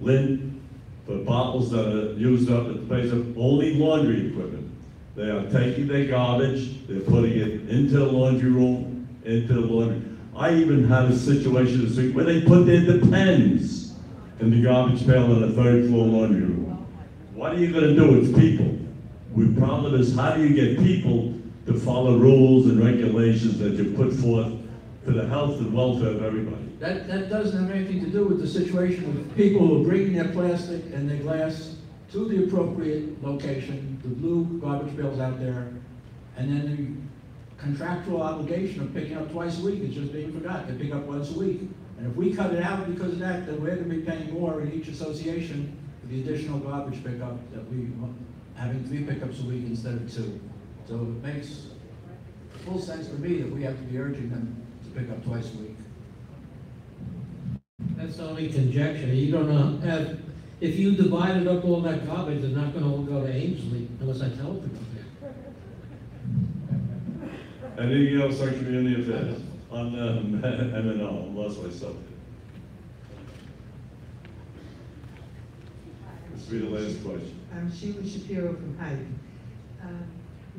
lint, for bottles that are used up at the place of only laundry equipment. They are taking their garbage, they're putting it into the laundry room, into the laundry. I even had a situation this week where they put their Depends in the garbage pail in the 3rd floor laundry room. What are you gonna do? It's people. The problem is, how do you get people to follow rules and regulations that you put forth for the health and welfare of everybody? That doesn't have anything to do with the situation with people who are bringing their plastic and their glass to the appropriate location, the blue garbage bills out there, and then the contractual obligation of picking up twice a week is just being forgot. They pick up once a week. And if we cut it out because of that, then we're going to be paying more in each association for the additional garbage pickup that we having 3 pickups a week instead of 2. So it makes full sense to me that we have to be urging them to pick up twice a week. That's only conjecture. You don't know, if you divided up all that garbage, it's not gonna all go to Ainsley unless I tell it to go there. Anything else on community affairs? On M&O, I lost myself. This will be the last question. I'm Sheila Shapiro from Hyde.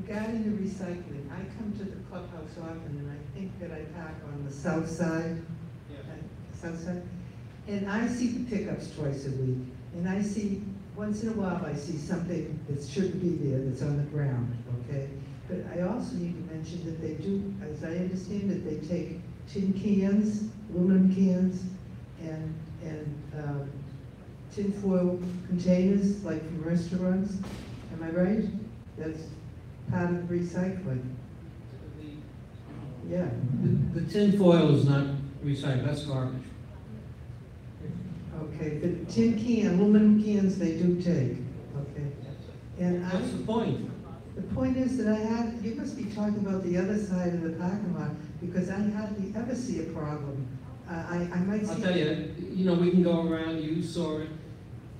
Regarding the recycling, I come to the clubhouse often, and I think that I park on the south side. South side. And I see the pickups twice a week. And I see, once in a while, I see something that shouldn't be there, that's on the ground, okay? But I also need to mention that they do, as I understand it, they take tin cans, aluminum cans, and tin foil containers, like from restaurants. Am I right? That's part of recycling. Yeah. The tin foil is not recycled, that's garbage. Okay, but tin can, aluminum cans, they do take, okay. And What's the point? The point is that you must be talking about the other side of the parking lot, because I hardly ever see a problem I might I'll see. tell you, we can go around, you saw it.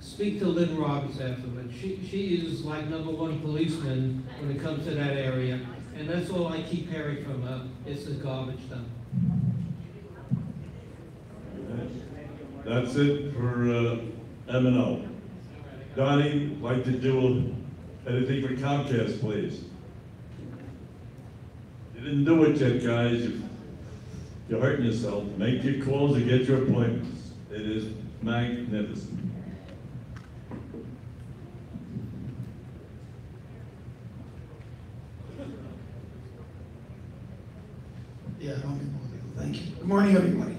Speak to Lynn Roberts afterwards. She is like #1 policeman when it comes to that area. And that's all I keep hearing from her, it's the garbage dump. That's it for M&O. Donnie, like to do anything for Comcast, please? You didn't do it yet, guys. You're hurting yourself. Make your calls and get your appointments. It is magnificent. Yeah, I don't think we'll thank you. Good morning, everybody.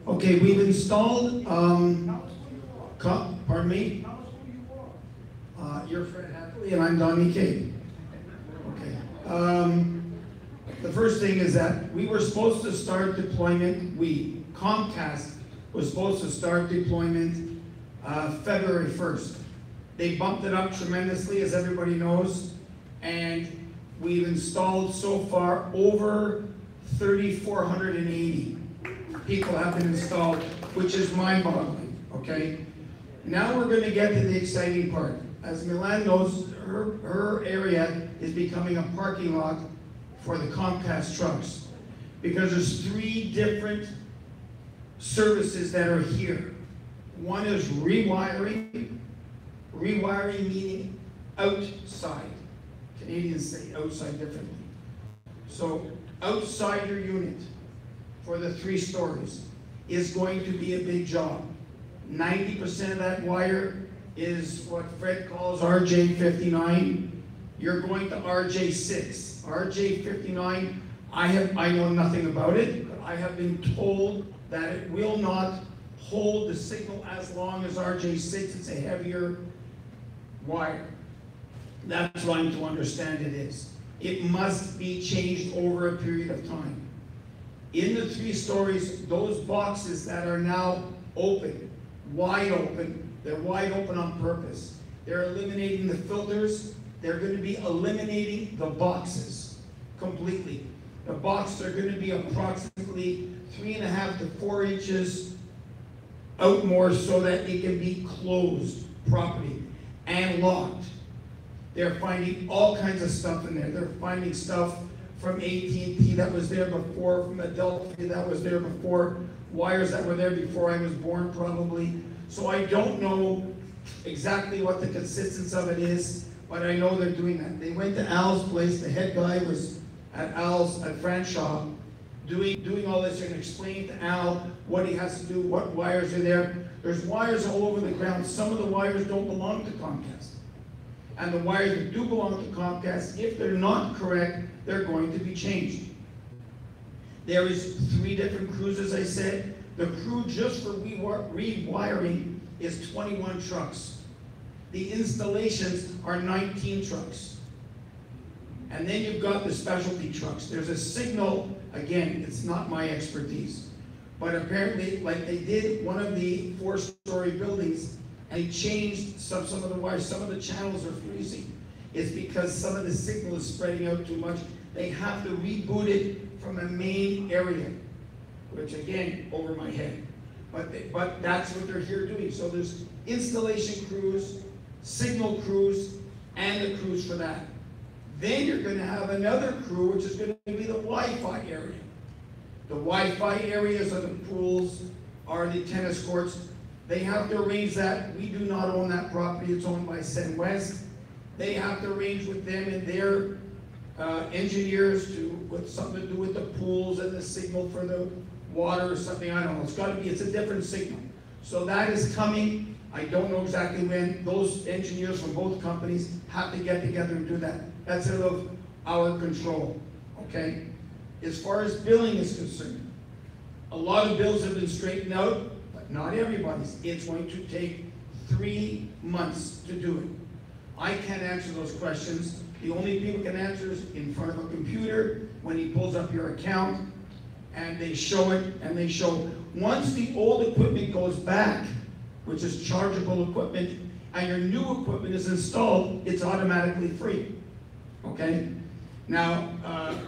Okay, we've installed, pardon me? You're Fred Hatley and I'm Donnie Kay. Okay. The first thing is that we were supposed to start deployment, Comcast was supposed to start deployment February 1st. They bumped it up tremendously, as everybody knows, and we've installed so far over 3,480 people have been installed, which is mind-boggling, okay? Now we're gonna get to the exciting part. As Milan knows, her area is becoming a parking lot for the Comcast trucks, because there's 3 different services that are here. One is rewiring meaning outside. Canadians say outside differently. So outside your unit for the 3 stories is going to be a big job. 90% of that wire is what Fred calls RJ59. You're going to RJ6. RJ59, I know nothing about it, but I have been told that it will not hold the signal as long as RJ6. It's a heavier wire. That's what I'm to understand it is. It must be changed over a period of time. In the 3 stories, those boxes that are now open, wide open, they're wide open on purpose. They're eliminating the filters. They're going to be eliminating the boxes completely. The boxes are going to be approximately 3.5 to 4 inches out more so that they can be closed properly and locked. They're finding all kinds of stuff in there. They're finding stuff from AT&T that was there before, from Adelphia that was there before, wires that were there before I was born probably. So I don't know exactly what the consistence of it is, but I know they're doing that. They went to Al's place, the head guy was at Franshaw, doing all this and explaining to Al what he has to do, what wires are there. There's wires all over the ground. Some of the wires don't belong to Comcast. And the wires that do belong to Comcast, if they're not correct, they're going to be changed. There is 3 different crews, as I said. The crew just for rewiring is 21 trucks. The installations are 19 trucks. And then you've got the specialty trucks. There's a signal, again, it's not my expertise, but apparently, like they did one of the 4-story buildings, and they changed some of the wires, some of the channels are freezing. It's because some of the signal is spreading out too much. They have to reboot it from a main area, which again, over my head. But that's what they're here doing. So there's installation crews, signal crews, and the crews for that. Then you're going to have another crew, which is going to be the Wi-Fi area. The Wi-Fi areas are the pools, are the tennis courts. They have to arrange that. We do not own that property. It's owned by Sen West. They have to arrange with them and their engineers with something to do with the pools and the signal for the water or something. I don't know. It's a different signal. So that is coming. I don't know exactly when. Those engineers from both companies have to get together and do that. That's out of our control, okay? As far as billing is concerned, a lot of bills have been straightened out, but not everybody's. It's going to take 3 months to do it. I can't answer those questions. The only people can answer is in front of a computer when he pulls up your account and they show it and they show. Once the old equipment goes back, which is chargeable equipment, and your new equipment is installed, it's automatically free, okay? Now,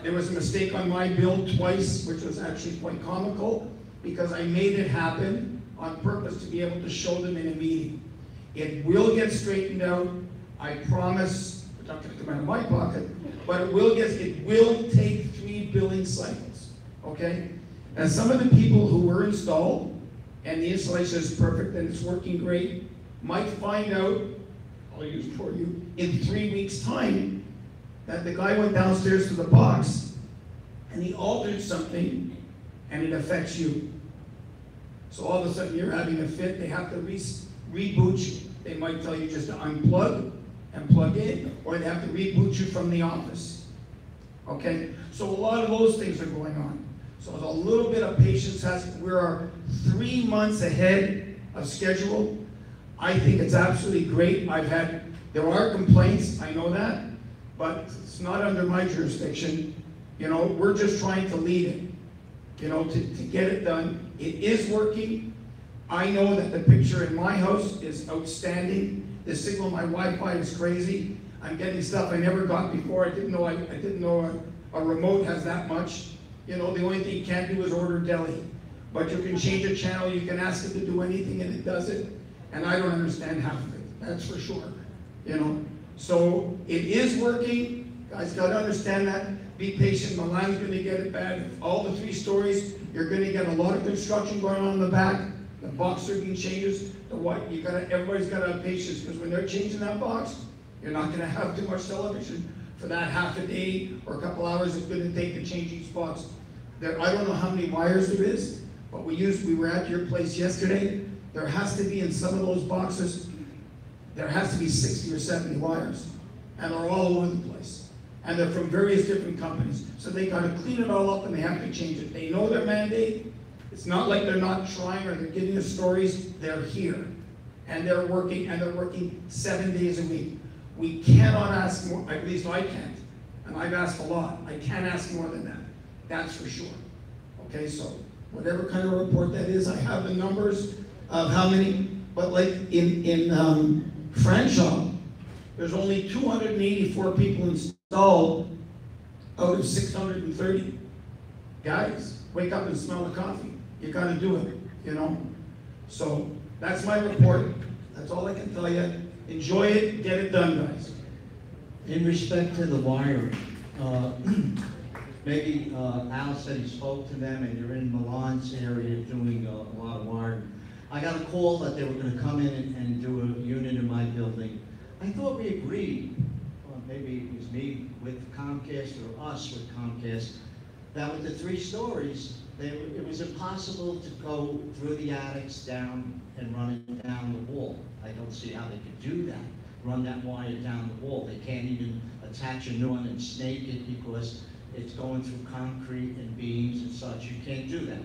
there was a mistake on my bill twice, which was actually quite comical. because I made it happen on purpose to be able to show them in a meeting. It will get straightened out, I promise. It's not gonna come out of my pocket, but it will take 3 billing cycles, okay? And some of the people who were installed, and the installation is perfect and it's working great, might find out, I'll use it for you, in 3 weeks' time, that the guy went downstairs to the box and he altered something and it affects you. So all of a sudden you're having a fit, they have to reboot you. They might tell you just to unplug and plug in, or they have to reboot you from the office. Okay? So a lot of those things are going on. So a little bit of patience we're 3 months ahead of schedule. I think it's absolutely great. There are complaints, I know that, but it's not under my jurisdiction. You know, we're just trying to lead it, you know, to get it done. It is working. I know that the picture in my house is outstanding. The signal on my Wi-Fi is crazy. I'm getting stuff I never got before. I didn't know a remote has that much. You know, the only thing you can't do is order deli. But you can change a channel, you can ask it to do anything and it does it. And I don't understand half of it, that's for sure. You know, so it is working. Guys gotta understand that. Be patient, Milan's gonna get it bad. All the 3 stories, you're gonna get a lot of construction going on in the back. The box circuit changes, everybody's gotta have patience, because when they're changing that box, you're not gonna have too much television for that half a day or a couple hours it's gonna take to change each box. I don't know how many wires there is, but we were at your place yesterday. There has to be in some of those boxes, there has to be 60 or 70 wires, and they're all over the place. And they're from various different companies. So they gotta clean it all up and they have to change it. They know their mandate. It's not like they're not trying or they're giving us stories. They're here, and they're working 7 days a week. We cannot ask more, at least I can't, and I've asked a lot. I can't ask more than that, that's for sure. Okay, so whatever kind of report that is, I have the numbers of how many, but like in Fanshawe, there's only 284 people installed out of 630. Guys, wake up and smell the coffee. You gotta do it, you know? So that's my report. That's all I can tell you. Enjoy it, get it done, guys. In respect to the wiring, maybe Al said he spoke to them and you're in Milan's area doing a lot of wiring. I got a call that they were gonna come in and do a unit in my building. I thought we agreed, or maybe it was me with Comcast or us with Comcast, that with the 3 stories, it was impossible to go through the attics down and run it down the wall. I don't see how they could do that, run that wire down the wall. They can't even attach a new one and snake it because it's going through concrete and beams and such. You can't do that.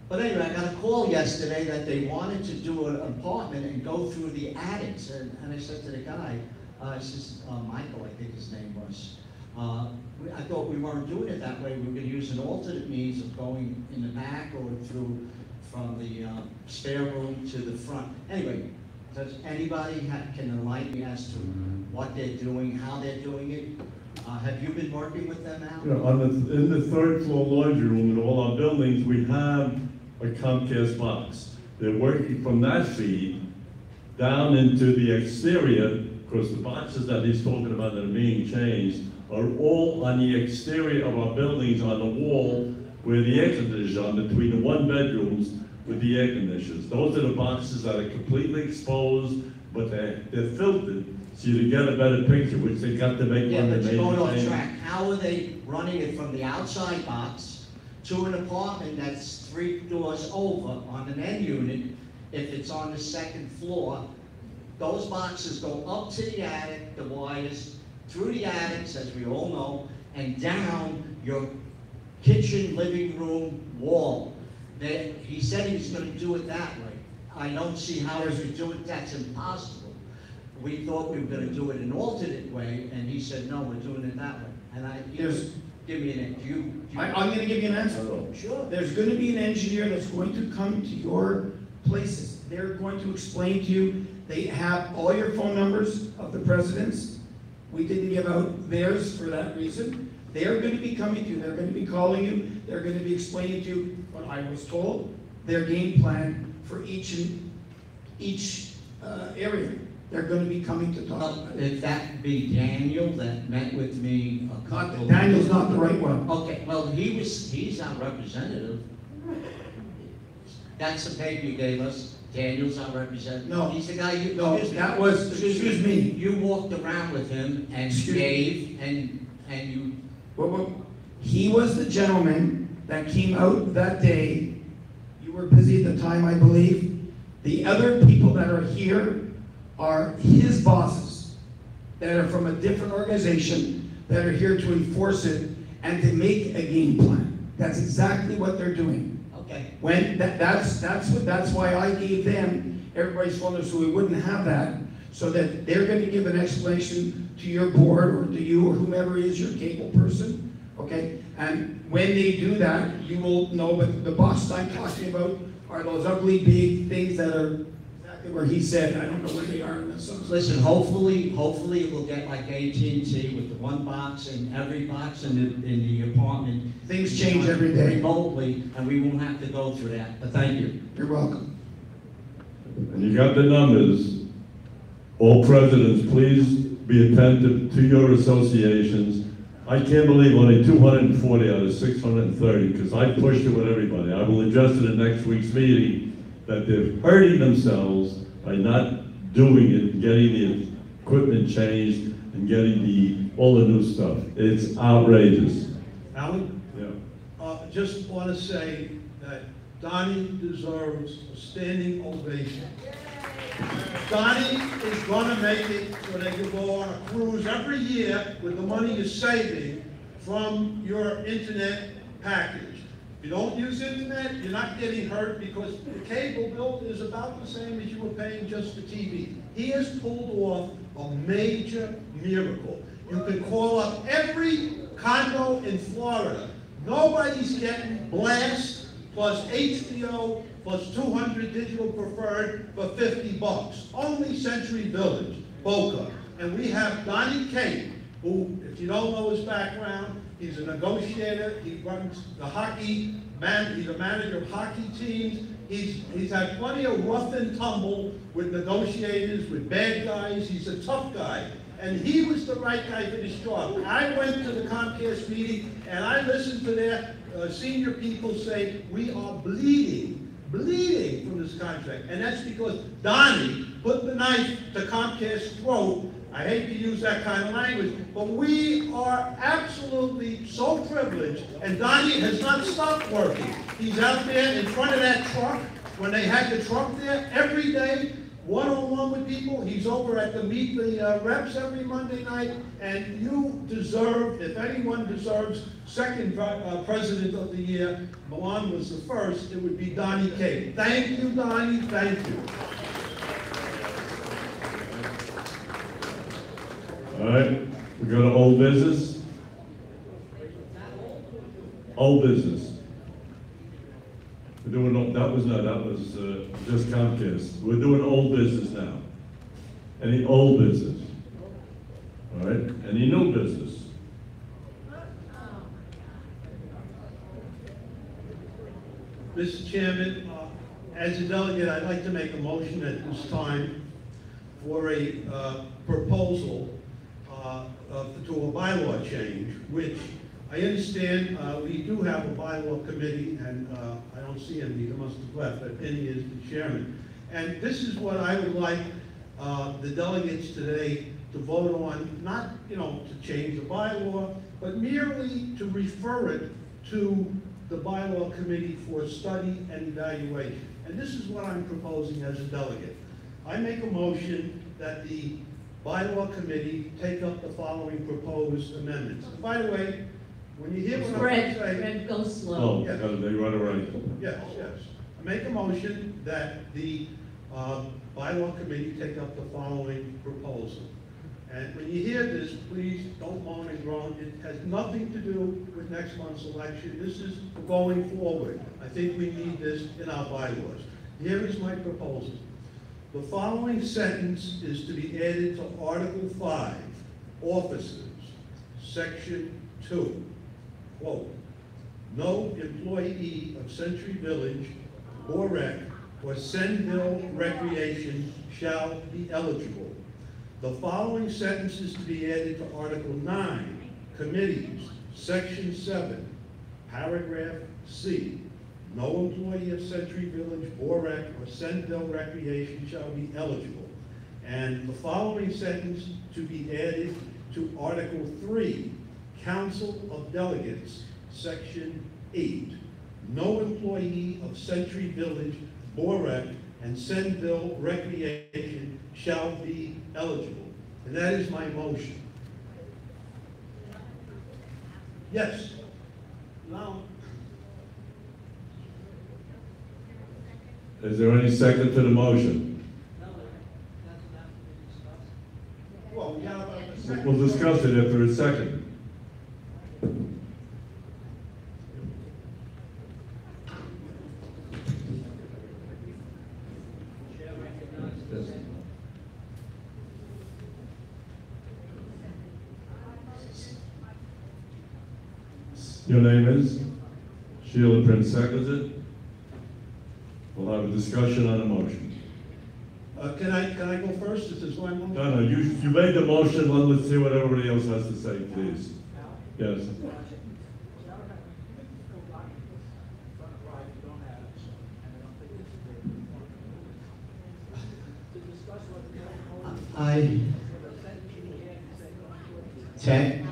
But anyway, I got a call yesterday that they wanted to do an apartment and go through the attics. And I said to the guy, Michael, I think his name was, I thought we weren't doing it that way. We were going to use an alternate means of going in the back or through from the spare room to the front. Anyway, does anybody can enlighten me as to what they're doing, how they're doing it? Have you been working with them, Al? You know, in the 3rd floor laundry room in all our buildings, we have a Comcast box. They're working from that feed down into the exterior, because the boxes that he's talking about that are being changed are all on the exterior of our buildings on the wall where the air conditioners are, between the 1 bedrooms with the air conditioners. Those are the boxes that are completely exposed, but they're filtered, so you get a better picture, which they got to make Yeah, one but that you're made going off change. track. How are they running it from the outside box to an apartment that's 3 doors over on an end unit if it's on the 2nd floor? Those boxes go up to the attic, the wires, through the attics, as we all know, and down your kitchen, living room wall. He said he was going to do it that way. I don't see how he could do it. That's impossible. We thought we were going to do it an alternate way, and he said, no, we're doing it that way. And give me an answer. I'm going to give you an answer. Sure. There's going to be an engineer that's going to come to your places. They're going to explain to you. They have all your phone numbers of the presidents. We didn't give out theirs for that reason. They're gonna be coming to you, they're gonna be calling you, they're gonna be explaining to you what I was told, their game plan for each area. They're gonna be coming to talk Well, about it. if that be Daniel that met with me a couple. Daniel's not the right one. Okay, well, he's our representative. That's the paper you gave us. Daniel's our representative. No. He's the guy you. No, that was, excuse me. You walked around with him and Excuse gave and you. Well, he was the gentleman that came out that day. You were busy at the time, I believe. The other people that are here are his bosses that are from a different organization that are here to enforce it and to make a game plan. That's exactly what they're doing. Okay. When that's why I gave them everybody's phone number so we wouldn't have that, so that they're going to give an explanation to your board or to you or whomever is your cable person, okay? And when they do that, you will know. But the boxes I'm talking about are those ugly big things that are exactly where he said. I don't know where they are in this. Listen, hopefully we'll get like AT&T with the one box in every box in the apartment. Things change every day. Remotely, and we won't have to go through that. But thank you. You're welcome. And you got the numbers. All presidents, please be attentive to your associations. I can't believe only 240 out of 630, because I pushed it with everybody. I will address it in next week's meeting, that they're hurting themselves by not doing it, getting the equipment changed, and getting all the new stuff. It's outrageous. Alan? Yeah. Just want to say that Donnie deserves a standing ovation. Donnie is going to make it so they can go on a cruise every year with the money you're saving from your internet package. If you don't use internet, you're not getting hurt because the cable bill is about the same as you were paying just for TV. He has pulled off a major miracle. You can call up every condo in Florida. Nobody's getting Blast plus HBO plus 200 digital preferred for $50. Only Century Village, Boca. And we have Donnie Kate, who, if you don't know his background, he's a negotiator. He runs the hockey, he's a manager of hockey teams. He's had plenty of rough and tumble with negotiators, with bad guys. He's a tough guy. And he was the right guy for this job. I went to the Comcast meeting and I listened to their senior people say, we are bleeding from this contract. And that's because Donnie put the knife to Comcast's throat. I hate to use that kind of language, but we are absolutely so privileged, and Donnie has not stopped working. He's out there in front of that truck, when they had the truck there, every day, one-on-one with people. He's over at the Meet the Reps every Monday night, and you deserve, if anyone deserves second President of the Year, Milan was the first, it would be Donnie Kate. Thank you, Donnie, thank you. All right, we go to old business. Old business. We're doing, that was just Comcast. We're doing old business now. Any old business? All right, any new business? Mr. Chairman, as a delegate, I'd like to make a motion at this time for a proposal to a bylaw change, which I understand we do have a bylaw committee, and I don't see him, he must have left, but Penny is the chairman. And this is what I would like the delegates today to vote on, not, to change the bylaw, but merely to refer it to the bylaw committee for study and evaluation. And this is what I'm proposing as a delegate. I make a motion that the bylaw committee take up the following proposed amendments. And by the way, when you hear what I'm saying... Fred, go slow. Oh, yes. they run it right. Yes. I make a motion that the bylaw committee take up the following proposal. And when you hear this, please don't moan and groan. It has nothing to do with next month's election. This is going forward. I think we need this in our bylaws. Here is my proposal. The following sentence is to be added to Article 5, Officers, Section 2, quote, "No employee of Century Village or Rec or Senville Recreation shall be eligible." The following sentences to be added to Article 9, Committees, Section 7, Paragraph C. No employee of Century Village, Borek, or Senville Recreation shall be eligible. And the following sentence to be added to Article 3, Council of Delegates, Section 8. No employee of Century Village, Borek, and Senville Recreation shall be eligible. And that is my motion. Yes. No. Is there any second to the motion? Well, we have a second. We'll discuss it after a second. Your name is? Sheila Prince seconds it. We'll have a discussion on the motion. Can I go first? This is my motion. No, you made the motion, let's hear what everybody else has to say, please. Yes. Ted,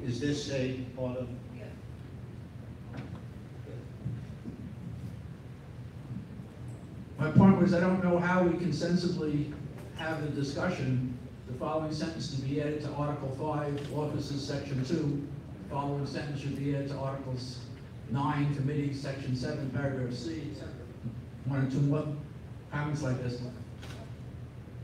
is this a part of? My point was, I don't know how we can sensibly have the discussion. The following sentence to be added to Article 5, Offices, Section 2. The following sentence should be added to Articles 9, Committees, Section 7, Paragraph C. One or two more comments like this.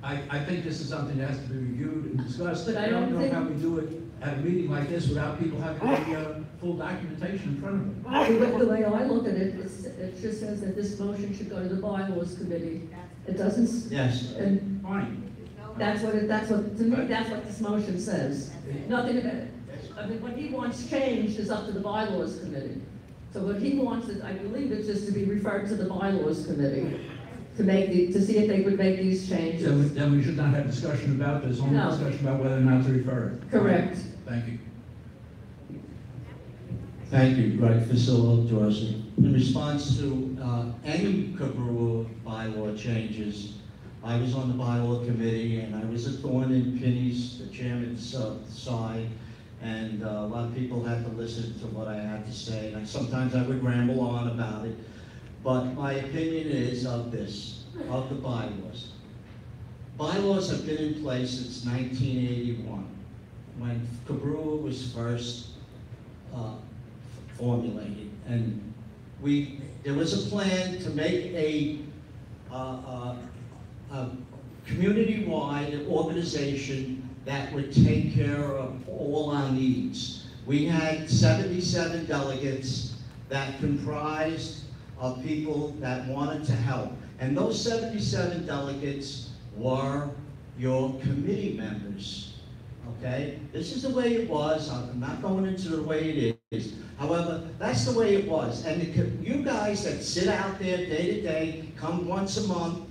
I think this is something that has to be reviewed and discussed. But I don't know how we do it at a meeting like this without people having the full documentation in front of them. The way I look at it, it just says that this motion should go to the bylaws committee. It doesn't. Yes. And fine. That's what, to me, that's what this motion says. Nothing about it. I mean, what he wants changed is up to the bylaws committee. So what he wants is, I believe it's just to be referred to the bylaws committee to see if they would make these changes. Then we should not have discussion about this, only No. discussion about whether or not to refer it. Correct. Thank you. Thank you, Greg Facillo, Dorsey. In response to any Cobrua bylaw changes, I was on the bylaw committee and I was a thorn in Penny's, the chairman's side, and a lot of people had to listen to what I had to say, and sometimes I would ramble on about it. But my opinion is of the bylaws. Bylaws have been in place since 1981, when Cobrua was first formulated. And there was a plan to make a community-wide organization that would take care of all our needs. We had 77 delegates that comprised of people that wanted to help. And those 77 delegates were your committee members, okay? This is the way it was. I'm not going into the way it is. However, that's the way it was. And you guys that sit out there day to day, come once a month,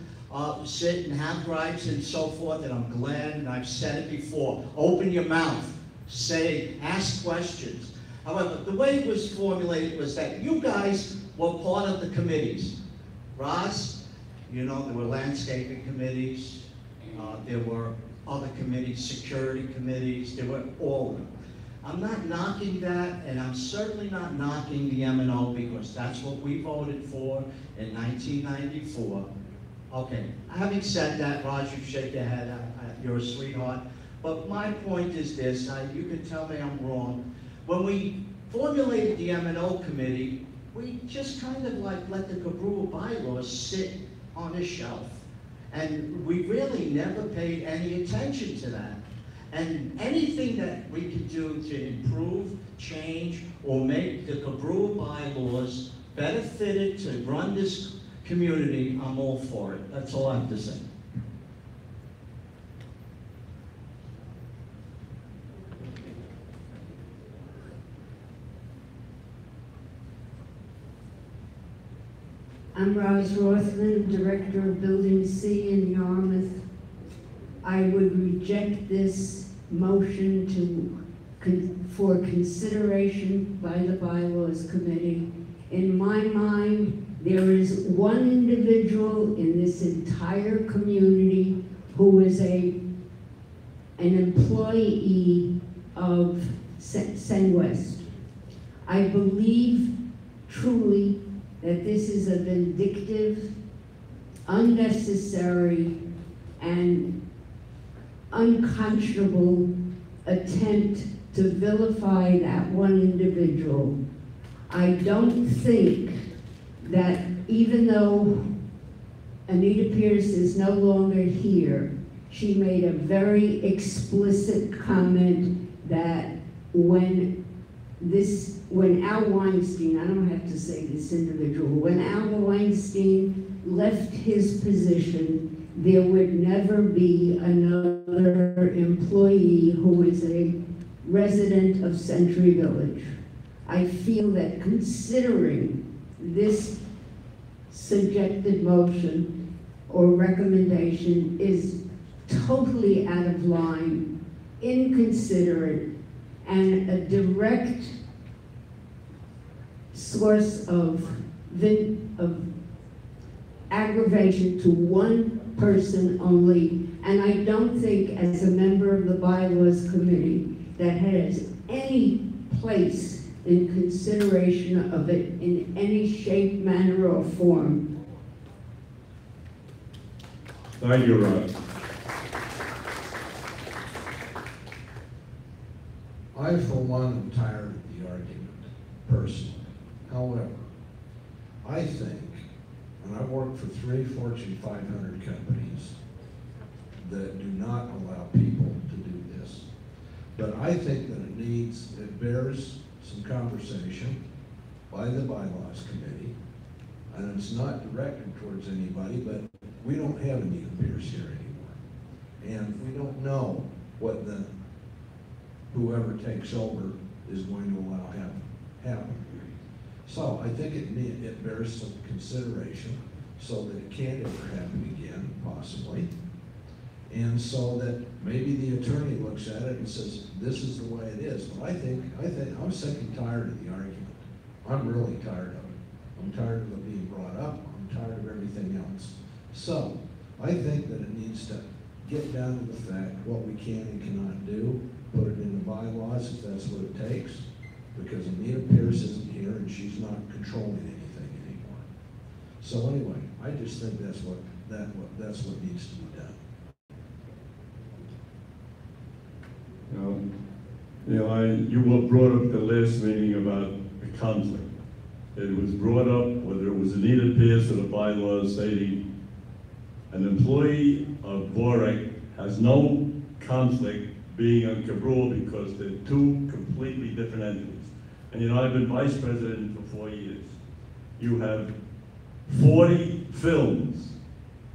sit and have gripes and so forth, and I'm glad, and I've said it before, open your mouth, say, ask questions. However, the way it was formulated was that you guys were part of the committees. Ross, you know, there were landscaping committees, there were other committees, security committees, there were all of them. I'm not knocking that, and I'm certainly not knocking the M&O because that's what we voted for in 1994. Okay, having said that, Raj, you shake your head, you're a sweetheart. But my point is this, you can tell me I'm wrong. When we formulated the M&O committee, we just kind of like let the Cobrua bylaws sit on a shelf. And we really never paid any attention to that. And anything that we could do to improve, change, or make the Cobrua bylaws better fitted to run this community, I'm all for it. That's all I have to say. I'm Rose Rothman, Director of Building C in Yarmouth. I would reject this motion for consideration by the Bylaws Committee. In my mind, there is one individual in this entire community who is an employee of West. I believe truly that this is a vindictive, unnecessary, and unconscionable attempt to vilify that one individual. I don't think that even though Anita Pierce is no longer here, she made a very explicit comment that when Al Weinstein, I don't have to say this individual, when Al Weinstein left his position, there would never be another employee who is a resident of Century Village. I feel that considering this suggested motion or recommendation is totally out of line, inconsiderate, and a direct source of aggravation to one person only. And I don't think, as a member of the Bylaws Committee, that has any place in consideration of it in any shape, manner, or form. Thank you, Rod. I, for one, am tired of the argument, personally. However, I think, and I've worked for 3 Fortune 500 companies that do not allow people to do this, but I think that it bears some conversation by the Bylaws Committee, and it's not directed towards anybody, but we don't have Anita Pierce here anymore. And we don't know what whoever takes over is going to allow happen. So I think it bears some consideration so that it can't ever happen again, possibly. And so that maybe the attorney looks at it and says, this is the way it is. But I think I'm sick and tired of the argument. I'm really tired of it. I'm tired of it being brought up. I'm tired of everything else. So I think that it needs to get down to the fact what we can and cannot do, put it in the bylaws if that's what it takes, because Anita Pierce isn't here and she's not controlling anything anymore. So anyway, I just think that's what needs to be done. You were brought up the last meeting about the conflict. It was brought up, whether it was Anita Pierce or the bylaws stating an employee of Borek has no conflict being on Cobrua because they're 2 completely different entities. And I've been vice president for 4 years. You have 40 films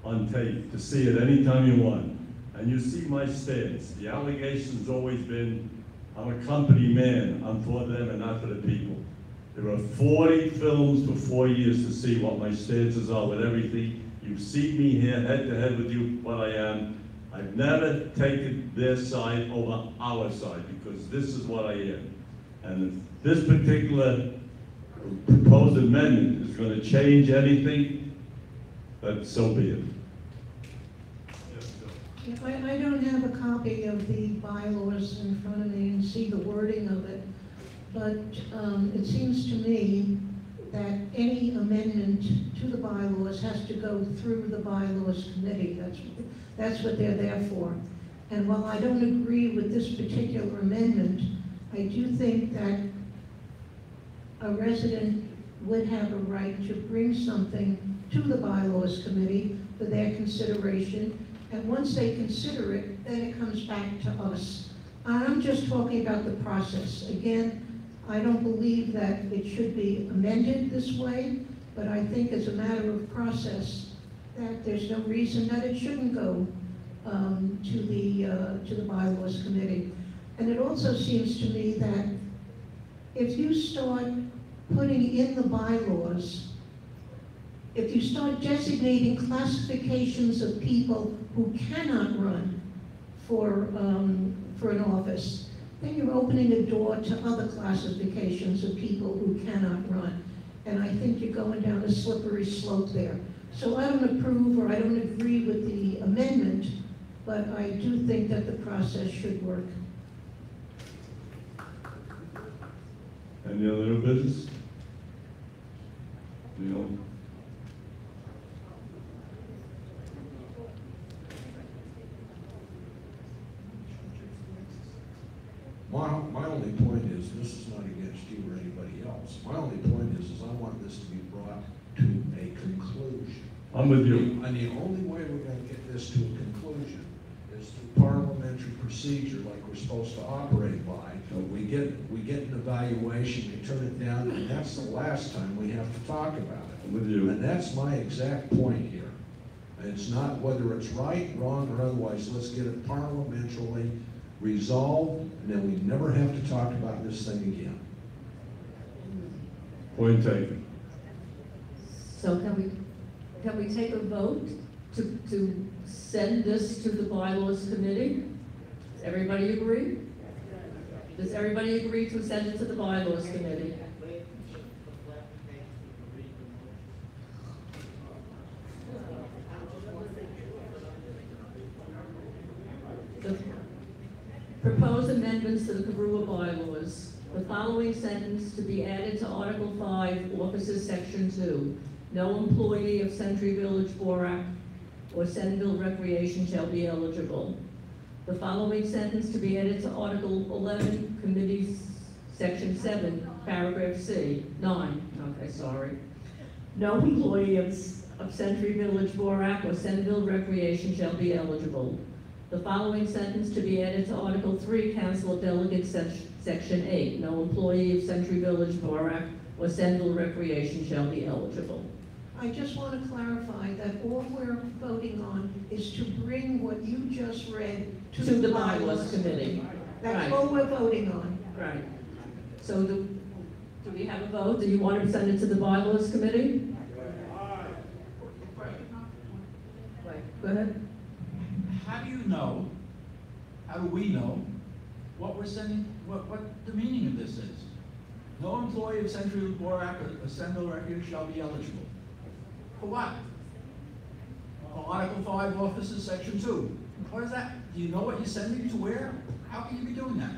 on tape to see it anytime you want. And you see my stance. The allegation's always been, I'm a company man, I'm for them and not for the people. There are 40 films for 4 years to see what my stances are with everything. You've seen me here head to head with you, what I am. I've never taken their side over our side because this is what I am. And if this particular proposed amendment is going to change anything, then so be it. I don't have a copy of the bylaws in front of me and see the wording of it, but it seems to me that any amendment to the bylaws has to go through the bylaws committee. That's what they're there for. And while I don't agree with this particular amendment, I do think that a resident would have a right to bring something to the bylaws committee for their consideration. And once they consider it, then it comes back to us. I'm just talking about the process. Again, I don't believe that it should be amended this way, but I think as a matter of process, that there's no reason that it shouldn't go to the bylaws committee. And it also seems to me that if you start putting in the bylaws if you start designating classifications of people who cannot run for an office, then you're opening a door to other classifications of people who cannot run. And I think you're going down a slippery slope there. So I don't approve or I don't agree with the amendment, but I do think that the process should work. Any other new business? Neil? My only point is, this is not against you or anybody else. My only point is I want this to be brought to a conclusion. I'm with you. And the only way we're gonna get this to a conclusion is through parliamentary procedure like we're supposed to operate by. We get an evaluation, we turn it down, and that's the last time we have to talk about it. I'm with you. And that's my exact point here. It's not whether it's right, wrong, or otherwise. Let's get it parliamentarily resolved, and then we never have to talk about this thing again. Point taken. So can we take a vote to send this to the bylaws committee? Does everybody agree? Does everybody agree to send it to the bylaws committee? The proposed amendments to the Cobrua bylaws. The following sentence to be added to Article 5, Officers, Section 2. No employee of Century Village, Borac, or Senville Recreation shall be eligible. The following sentence to be added to Article 11, Committees, Section 7, Paragraph C, 9, okay, sorry. No employee of Century Village, Borac, or Senville Recreation shall be eligible. The following sentence to be added to Article 3, Council of Delegates, Section 8. No employee of Century Village, Borac, or Senville Recreation shall be eligible. I just want to clarify that all we're voting on is to bring what you just read to the bylaws committee. That's Right. all we're voting on. Right. So do we have a vote? Do you want to send it to the bylaws committee? Go ahead. How do you know, how do we know what we're sending, what the meaning of this is? No employee of Century Borac or Senville Refuge shall be eligible. For what? For Article 5, Officers, Section 2. What is that? Do you know what you're sending to where? How can you be doing that?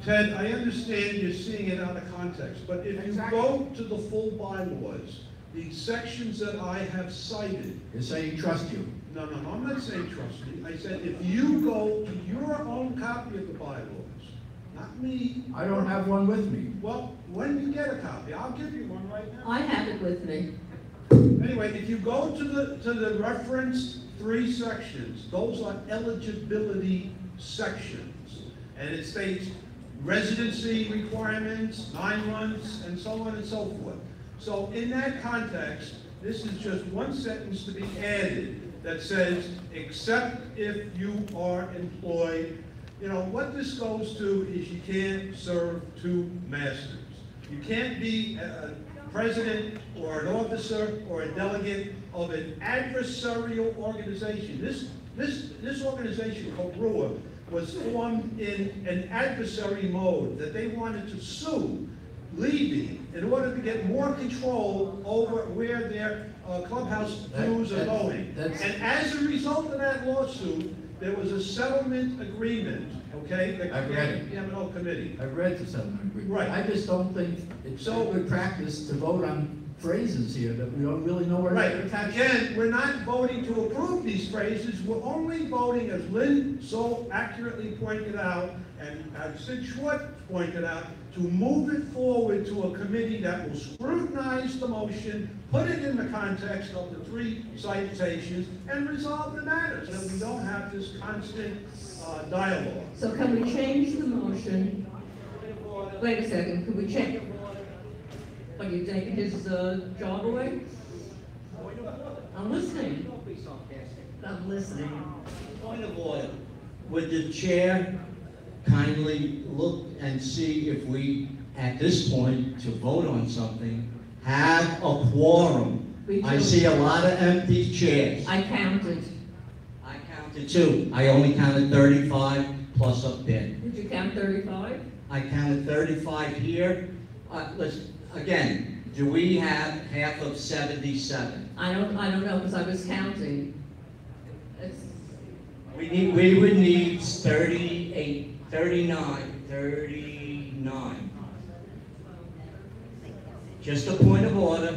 Ted, I understand you're seeing it out of context, but if you go to the full bylaws, the sections that I have cited. You're saying trust you. No, I'm not saying trust me. I said if you go to your own copy of the bylaws, not me. I don't have one with me. Well, when you get a copy, I'll give you one right now. I have it with me. Anyway, if you go to the reference 3 sections, those are eligibility sections. And it states residency requirements, 9 months, and so on and so forth. So in that context, this is just one sentence to be added that says, except if you are employed. You know, what this goes to is you can't serve 2 masters. You can't be a president or an officer or a delegate of an adversarial organization. This organization, Cobrua, was formed in an adversary mode that they wanted to sue, leaving, in order to get more control over where their clubhouse dues are going. And as a result of that lawsuit, there was a settlement agreement, okay? I've read it. The M&O committee. I've read the settlement agreement. Right. I just don't think it's so good practice to vote on phrases here that we don't really know where Right. to attach. Again, we're not voting to approve these phrases. We're only voting, as Lynn so accurately pointed out, and as Sid Schwartz pointed out, to move it forward to a committee that will scrutinize the motion, put it in the context of the 3 citations, and resolve the matter, so that we don't have this constant dialogue. So can we change the motion? Wait a second, can we change? Are you taking his job away? I'm listening. Don't be sarcastic. I'm listening. Point of order. Would the chair kindly look and see if we, at this point, to vote on something, have a quorum. I see a lot of empty chairs. I counted. I counted too. I only counted 35 plus up there. Did you count 35? I counted 35 here. Again, do we have half of 77? I don't know, because I was counting. We would need 38, 39. Just a point of order.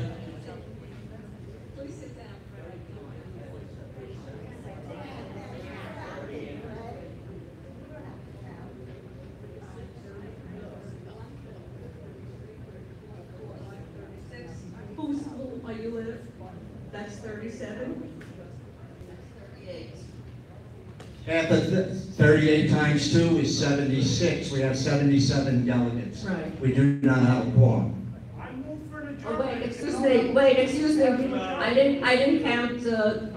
Whose school are you in? That's 37? That's 38. Half of 38 times 2 is 76. We have 77 delegates. Right. We do not have a quorum. Oh, wait, excuse me. I didn't count,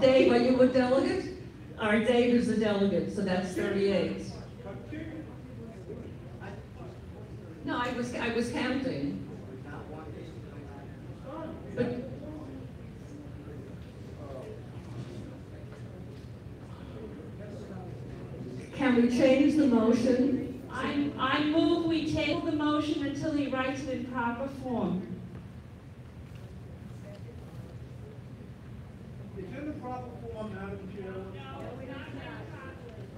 Dave, are you a delegate? All right, Dave is a delegate, so that's 38. No, I was counting. But can we change the motion? I move we table the motion until he writes it in proper form. It's in the proper form, Madam Chair.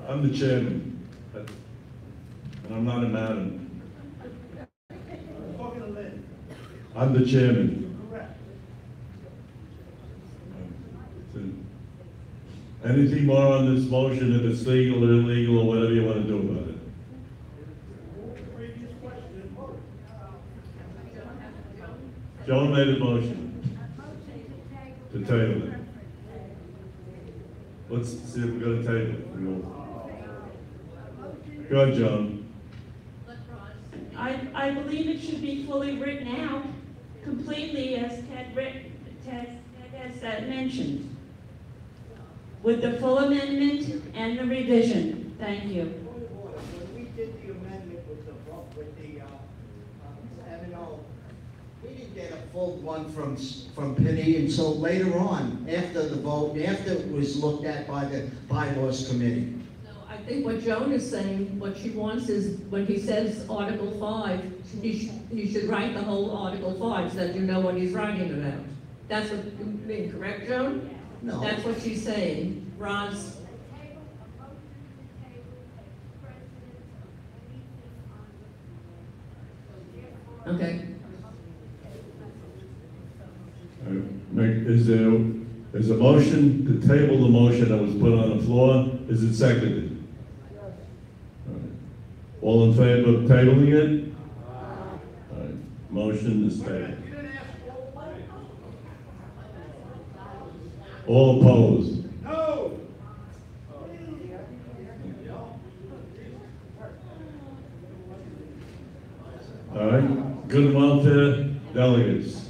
I'm the chairman, and I'm not a madam. I'm talking to Lynn. I'm the chairman. Correct. Anything more on this motion, if it's legal or illegal, or whatever you want to do about it? Previous question and vote. Joan made a motion to table it. Let's see if we're going to table it. Go ahead, Joan. I believe it should be fully written out, completely as Ted has mentioned, with the full amendment and the revision. Thank you. When we did the amendment with the M&O, we didn't get a full one from Penny until later on, after the vote, after it was looked at by the bylaws committee. No, I think what Joan is saying, what she wants is, when he says Article 5, he should write the whole Article 5 so that you know what he's writing about. That's what you mean, correct, Joan? No. That's what she's saying. Roz? Okay. Is a motion to table the motion that was put on the floor? Is it seconded? All in favor of tabling it? All right. Motion is tabled. All opposed? No! All right. Good and welfare delegates.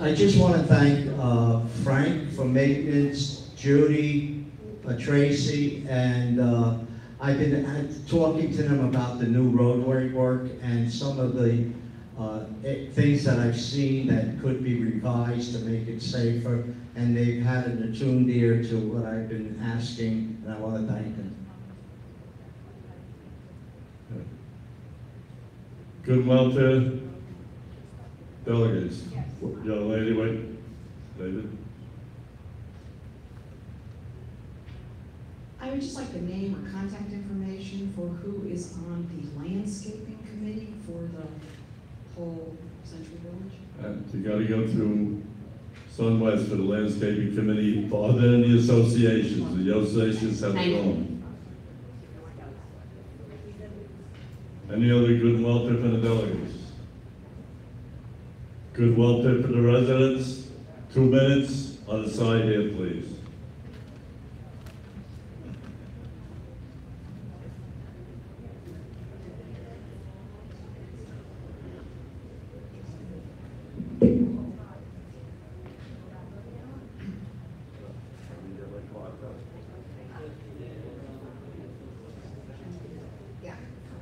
I just want to thank Frank from maintenance, Judy, Tracy, and I've been talking to them about the new roadway work and some of the things that I've seen that could be revised to make it safer, and they've had an attuned ear to what I've been asking, and I want to thank them. Good and welfare delegates. Young lady, wait. David? I would just like the name or contact information for who is on the landscaping committee for the whole Century Village. You gotta go through Sunwest for the landscaping committee, other than the associations. The associations have their own. Any other good and welfare for the delegates? Good welfare for the residents? 2 minutes on the side here, please.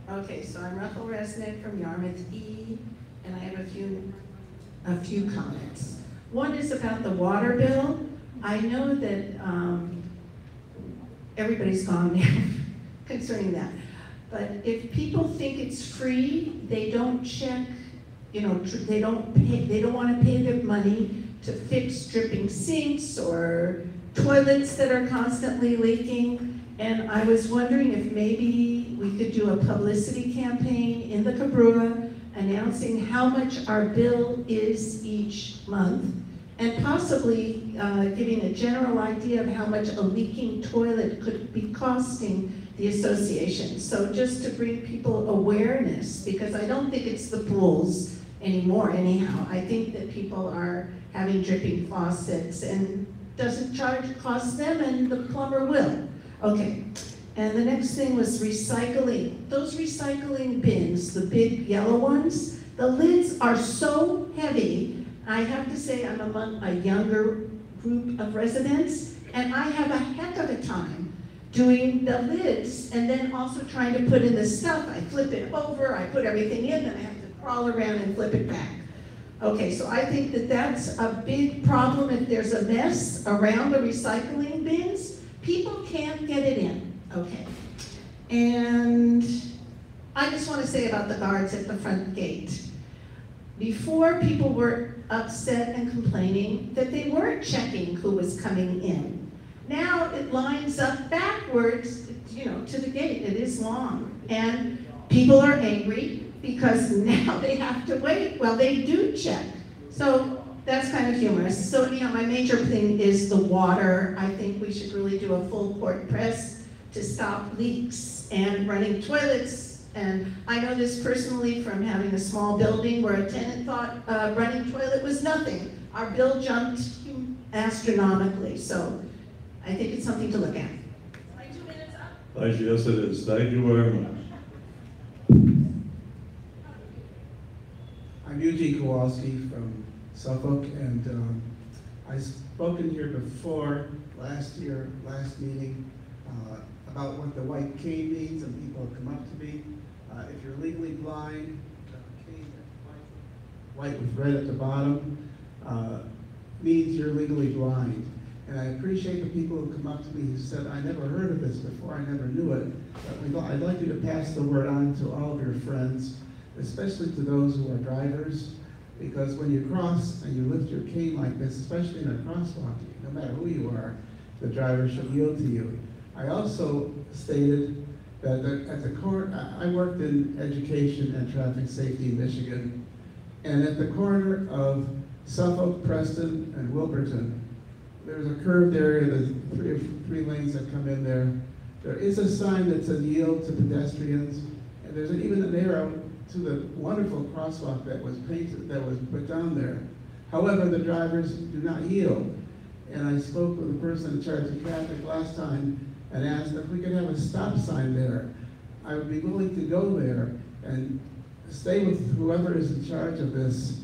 Okay, so I'm Rachel Resnick from Yarmouth E, and I have a few comments. One is about the water bill. I know that everybody's gone now concerning that. But if people think it's free, they don't check, you know, they don't want to pay their money to fix dripping sinks or toilets that are constantly leaking. And I was wondering if maybe we could do a publicity campaign in the Cobrua announcing how much our bill is each month, and possibly giving a general idea of how much a leaking toilet could be costing the association. So just to bring people awareness, because I don't think it's the pools anymore anyhow. I think that people are having dripping faucets and doesn't cost them, and the plumber will. Okay, and the next thing was recycling. Those recycling bins, the big yellow ones, the lids are so heavy. I have to say I'm among a younger group of residents, and I have a heck of a time doing the lids and then also trying to put in the stuff. I flip it over, I put everything in, and I have to crawl around and flip it back. Okay, so I think that that's a big problem. If there's a mess around the recycling bins, people can't get it in. Okay, and I just want to say about the guards at the front gate. Before, people were upset and complaining that they weren't checking who was coming in. Now it lines up backwards, you know, to the gate. It is long, and people are angry because now they have to wait. Well, they do check. So that's kind of humorous. So anyhow, my major thing is the water. I think we should really do a full court press to stop leaks and running toilets. And I know this personally from having a small building where a tenant thought running toilet was nothing. Our bill jumped astronomically. So I think it's something to look at. My 2 minutes up. Thank you, yes it is. Thank you very much. I'm Eugene Kowalski from Suffolk, and I've spoken here before last meeting, about what the white cane means, and people have come up to me. If you're legally blind, cane, white with red at the bottom, means you're legally blind. And I appreciate the people who come up to me who said, I never heard of this before, I never knew it. But I'd like you to pass the word on to all of your friends, especially to those who are drivers, because when you cross and you lift your cane like this, especially in a crosswalk, no matter who you are, the driver should yield to you. I also stated that at the corner, I worked in education and traffic safety in Michigan, and at the corner of Suffolk, Preston, and Wilburton, there's a curved area, there's three lanes that come in there. There is a sign that says yield to pedestrians, and there's even an arrow to the wonderful crosswalk that was painted, that was put down there. However, the drivers do not yield. And I spoke with the person in charge of traffic last time and asked if we could have a stop sign there. I would be willing to go there and stay with whoever is in charge of this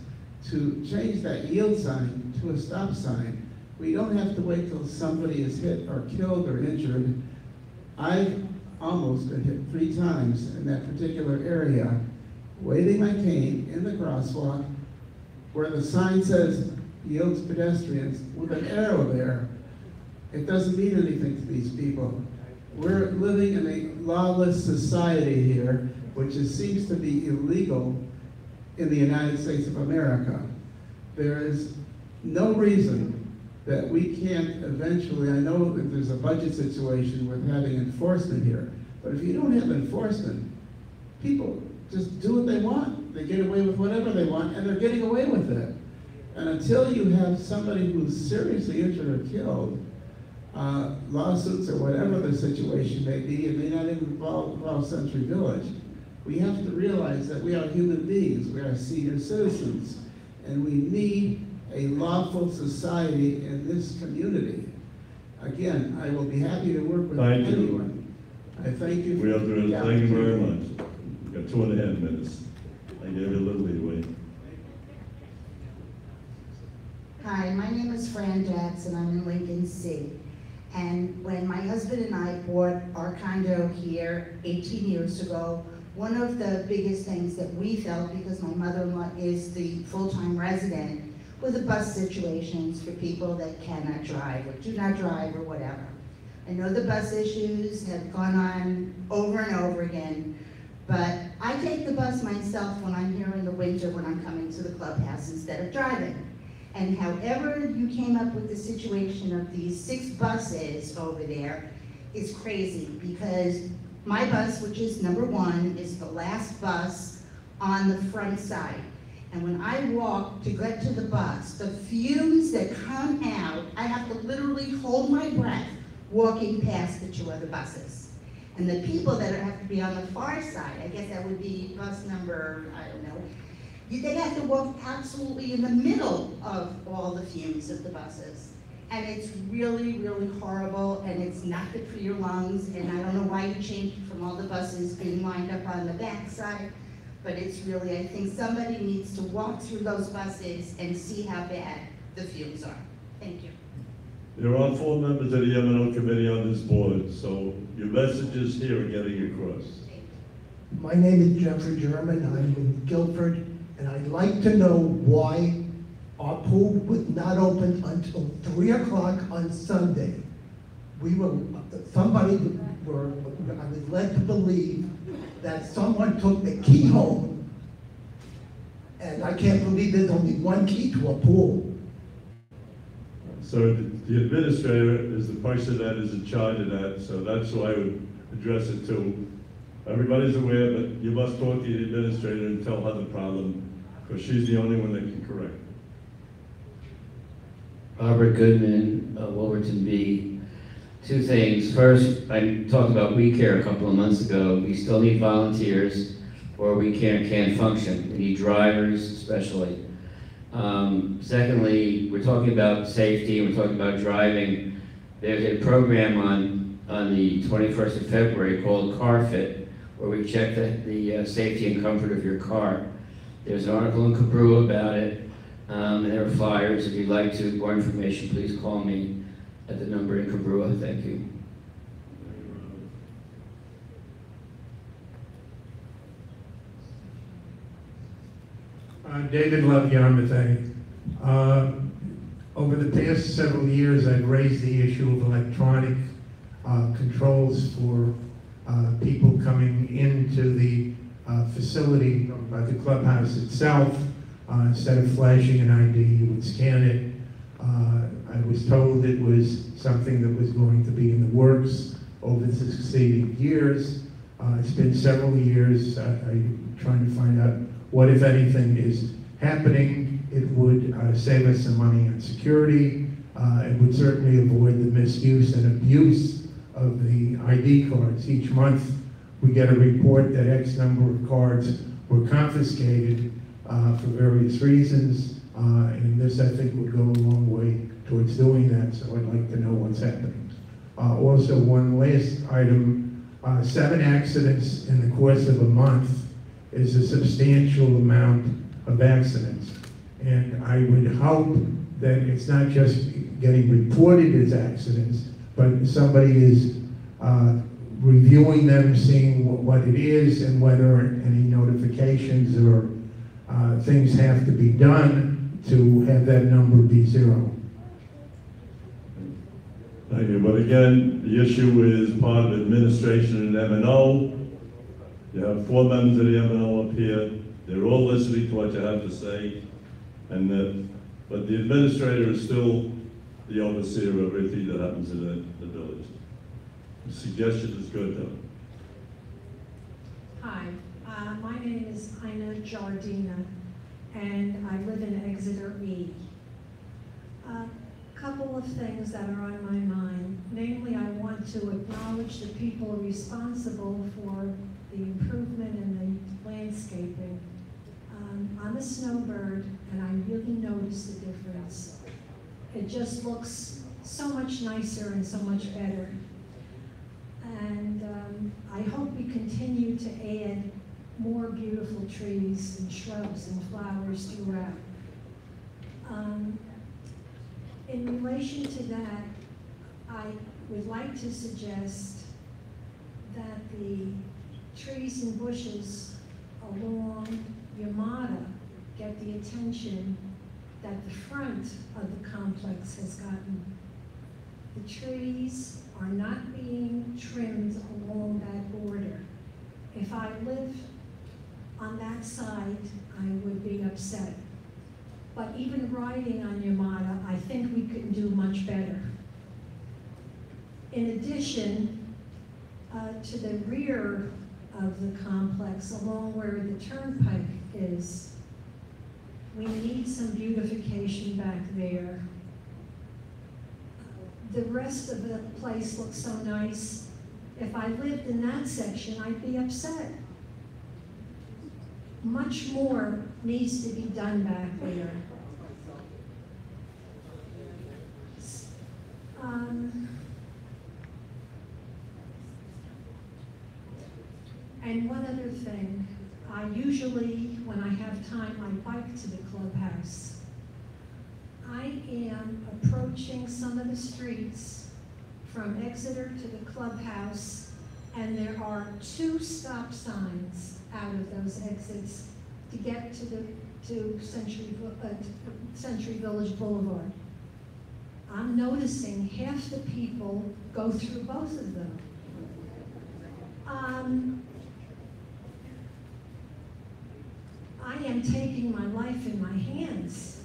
to change that yield sign to a stop sign. We don't have to wait till somebody is hit or killed or injured. I've almost been hit 3 times in that particular area, waving my cane in the crosswalk where the sign says yield to pedestrians with an arrow there. It doesn't mean anything to these people. We're living in a lawless society here, which seems to be illegal in the United States of America. There is no reason that we can't eventually, I know that there's a budget situation with having enforcement here, but if you don't have enforcement, people just do what they want. They get away with whatever they want, and they're getting away with it. And until you have somebody who's seriously injured or killed, lawsuits or whatever the situation may be, it may not even involve Century Village. We have to realize that we are human beings, we are senior citizens, and we need a lawful society in this community. Again, I will be happy to work with anyone. I thank you for We have to, the thank you very opportunity. much. We've got 2.5 minutes. I gave you a little leeway. Hi, my name is Fran Jackson. I'm in Lincoln C. And when my husband and I bought our condo here 18 years ago, One of the biggest things that we felt, because my mother-in-law is the full-time resident, were the bus situations for people that cannot drive or do not drive or whatever. I know the bus issues have gone on over and over again, but I take the bus myself when I'm here in the winter when I'm coming to the clubhouse instead of driving. And however you came up with the situation of these 6 buses over there is crazy, because my bus, which is number 1, is the last bus on the front side. And when I walk to get to the bus, the fumes that come out, I have to literally hold my breath walking past the 2 other buses. And the people that have to be on the far side, I guess that would be bus number, I don't know, they have to walk absolutely in the middle of all the fumes of the buses. And it's really, really horrible, and it's not good for your lungs, and I don't know why you changed from all the buses being lined up on the back side, but it's really, I think somebody needs to walk through those buses and see how bad the fumes are. Thank you. There are 4 members of the M&O committee on this board, so your messages here are getting across. My name is Jeffrey German. I'm in Guilford, and I'd like to know why our pool was not open until 3 o'clock on Sunday. I was led to believe that someone took the key home, and I can't believe there's only 1 key to a pool. So the administrator is the person that is in charge of that, so that's who I would address it to. Everybody's aware, but you must talk to the administrator and tell her the problem, because she's the only one that can correct it. Robert Goodman, Wolverton B. 2 things. First, I talked about We Care a couple of months ago. We still need volunteers, or we can't function. We need drivers, especially. Secondly, we're talking about safety, we're talking about driving. There's a program on the 21st of February called Car Fit, where we check the safety and comfort of your car. There's an article in Cobrua about it, and there are flyers. If you'd like more information, please call me at the number in Cobrua. Thank you. David Love, Yarmouth. Over the past several years, I've raised the issue of electronic controls for people coming into the facility, the clubhouse itself. Instead of flashing an ID, you would scan it. I was told it was something that was going to be in the works over the succeeding years. It's been several years. I'm trying to find out what, if anything, is happening. It would save us some money on security. It would certainly avoid the misuse and abuse of the ID cards. Each month, we get a report that X number of cards were confiscated for various reasons, and this, I think, would go a long way towards doing that, so I'd like to know what's happening. Also, one last item, 7 accidents in the course of a month is a substantial amount of accidents. And I would hope that it's not just getting reported as accidents, but somebody is reviewing them, seeing what it is, and whether any notifications or things have to be done to have that number be 0. Thank you. But again, the issue is part of administration and M&O. You have 4 members of the M&O up here. They're all listening to what you have to say. But the administrator is still the overseer of everything that happens in the village. The suggestion is good, though. Hi, my name is Ina Jardina, and I live in Exeter E. Couple of things that are on my mind. Namely, I want to acknowledge the people responsible for the improvement in the landscaping. I'm a snowbird, and I really notice the difference. It just looks so much nicer and so much better. And I hope we continue to add more beautiful trees and shrubs and flowers throughout. In relation to that, I would like to suggest that the trees and bushes along Yamada get the attention that the front of the complex has gotten. The trees are not being trimmed along that border. If I lived on that side, I would be upset. But even riding on Yamada, I think we could do much better. In addition, to the rear of the complex, along where the turnpike is, we need some beautification back there. The rest of the place looks so nice. If I lived in that section, I'd be upset. Much more needs to be done back there. And one other thing, I usually, when I have time, I bike to the clubhouse. I am approaching some of the streets from Exeter to the clubhouse, and there are 2 stop signs out of those exits to get to Century Village Boulevard. I'm noticing half the people go through both of them. I am taking my life in my hands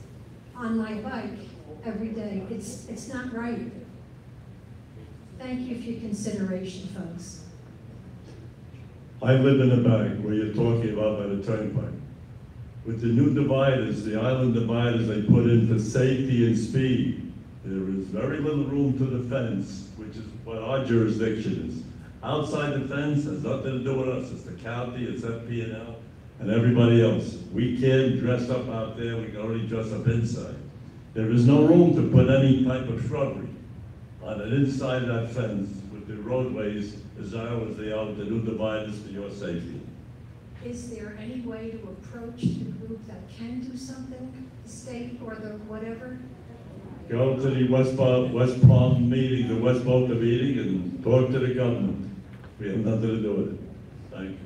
on my bike every day. It's not right. Thank you for your consideration, folks. I live in the bank where you're talking about by the turnpike. With the new dividers, the island dividers they put in for safety and speed, there is very little room to the fence, which is what our jurisdiction is. Outside the fence has nothing to do with us. It's the county, it's FP&L, and everybody else. We can't dress up out there, we can only dress up inside. There is no room to put any type of shrubbery on the inside of that fence with the roadways as narrow as they are with the new dividers for your safety. Is there any way to approach the group that can do something, the state or the whatever? Go to the West Palm meeting, the West Boca meeting, and talk to the government. We have nothing to do with it. Thank you.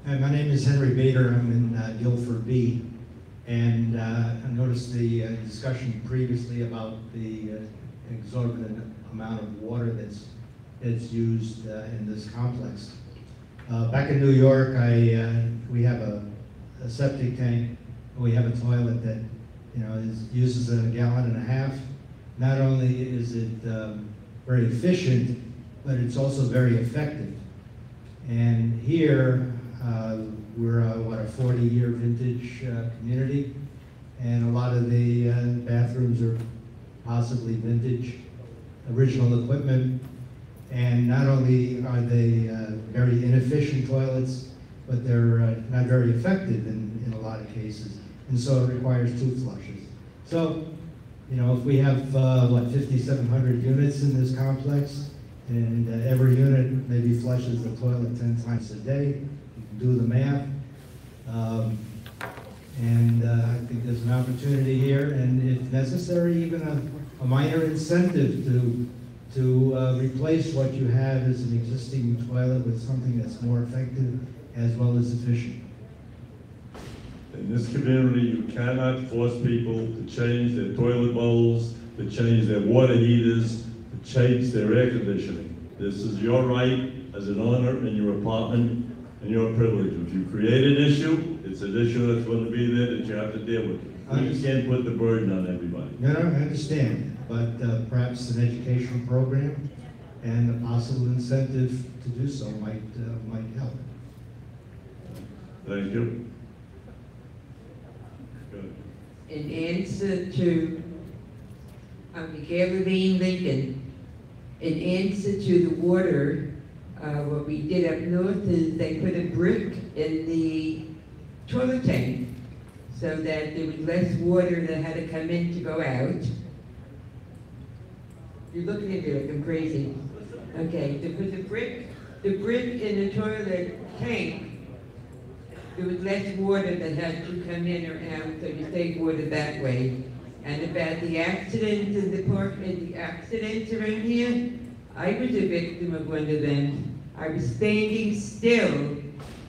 Hi, my name is Henry Bader. I'm in Guilford B. And I noticed the discussion previously about the exorbitant amount of water that's used in this complex. Back in New York, we have a septic tank. We have a toilet that uses 1.5 gallons. Not only is it very efficient, but it's also very effective. And here, we're a 40-year vintage community, and a lot of the bathrooms are possibly vintage, original equipment. And not only are they very inefficient toilets, but they're not very effective in a lot of cases. And so it requires 2 flushes. So, if we have, 5,700 units in this complex, and every unit maybe flushes the toilet 10 times a day, you can do the math. I think there's an opportunity here, and if necessary, even a minor incentive to replace what you have as an existing toilet with something that's more effective as well as efficient. In this community, you cannot force people to change their toilet bowls, to change their water heaters, to change their air conditioning. This is your right as an owner in your apartment and your privilege. If you create an issue, it's an issue that's going to be there that you have to deal with. You can't put the burden on everybody. No, I understand, but perhaps an educational program and a possible incentive to do so might help. Thank you. In answer to Michaela Lane Lincoln, in answer to the water, what we did up north is they put a brick in the toilet tank so that there was less water that had to come in to go out. You're looking at me like I'm crazy. Okay, they put the brick in the toilet tank. There was less water that had to come in or out, so you save water that way. And about the accidents in the park and the accidents around here, I was a victim of one of them. I was standing still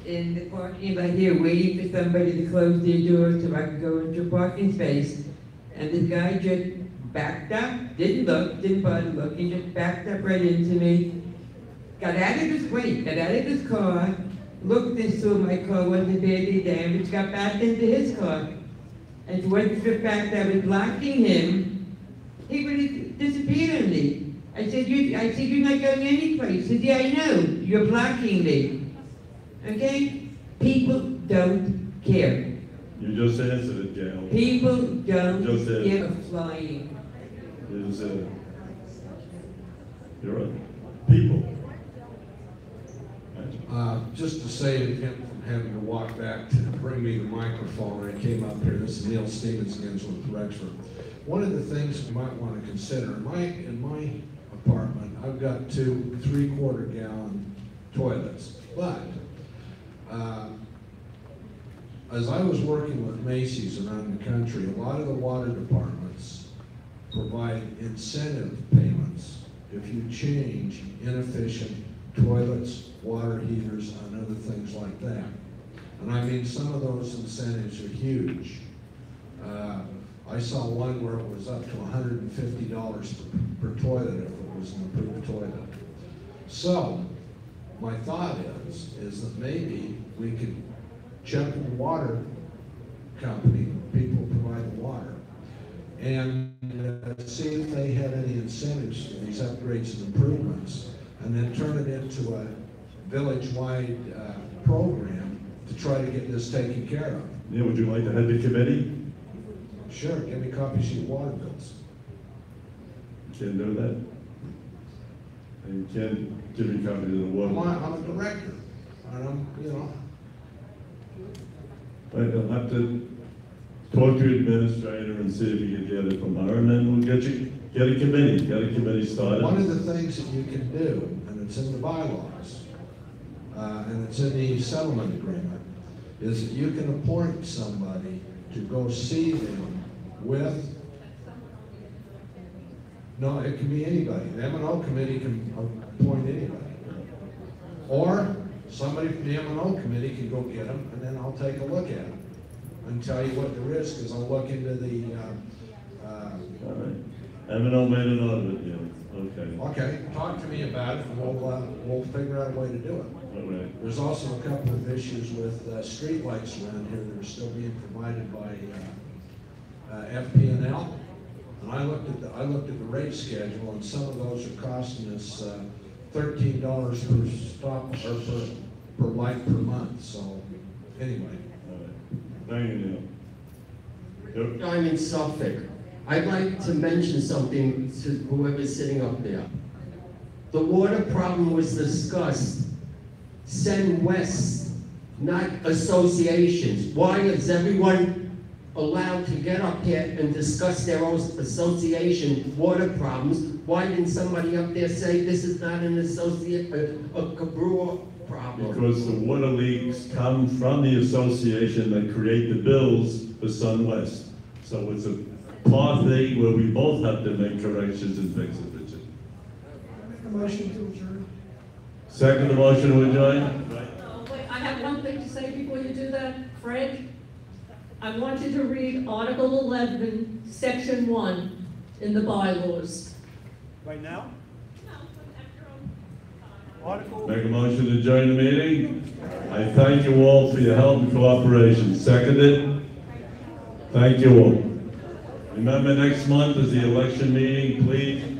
in the parking lot here, waiting for somebody to close their door so I could go into a parking space. And this guy just backed up, didn't look, didn't bother looking, just backed up right into me. Got out of his car, looked and saw my car wasn't badly damaged, got back into his car. And towards the fact that I was blocking him, he would have disappeared on me. I said, you're not going anyplace. He said, yeah, I know, you're blocking me. Okay? People don't care. You just answered it, Gail. People don't Just said- give a flying. You just said it. You're right. People. Just to save him from having to walk back to bring me the microphone, I came up here. This is Neil Stevens again with Rexford. One of the things we might want to consider, in my apartment, I've got 2 3/4 gallon toilets, but as I was working with Macy's around the country, a lot of the water departments provide incentive payments if you change inefficient toilets, water heaters, and other things like that. And I mean, some of those incentives are huge. I saw one where it was up to $150 per toilet if it was an approved toilet. So, my thought is that maybe we could check with the water company, people who provide the water, and see if they had any incentives for these upgrades and improvements, and then turn it into a village-wide program to try to get this taken care of. Yeah, would you like to head the committee? Sure, give me copies of your water bills. Can't do that. And you can't give me copies of the water. I'm a director, and I'm, you know. I'll have to talk to the administrator and see if we can get it from her, and then we'll get a committee started. One of the things that you can do, and it's in the bylaws, and it's in the settlement agreement, is that you can appoint somebody to go see them with, no, it can be anybody. The M&O committee can appoint anybody. Or somebody from the M&O committee can go get them, and then I'll take a look at them and tell you what the risk is. I'll look into the, All right. M&O made a note of it, yeah. Okay. Okay, talk to me about it, and we'll figure out a way to do it. All right. There's also a couple of issues with streetlights around here that are still being provided by FP&L. And I looked at the rate schedule, and some of those are costing us $13 per stop or per light per month. So anyway. Thank you, Neil. I'm in Suffolk. I'd like to mention something to whoever's sitting up there. The water problem was discussed. Send West, not associations. Why is everyone allowed to get up here and discuss their own association water problems? Why didn't somebody up there say this is not an a Cobrua problem? Because the water leaks come from the association that create the bills for SunWest. So it's a part thing where we both have to make corrections and fix it, Richard. Make a motion to adjourn. Second the motion to adjourn? Wait, I have one thing to say before you do that, Fred. I want you to read Article 11, Section 1 in the bylaws. Right now? Article. Make a motion to adjourn the meeting. I thank you all for your help and cooperation. Seconded. Thank you all. Remember, next month is the election meeting. Please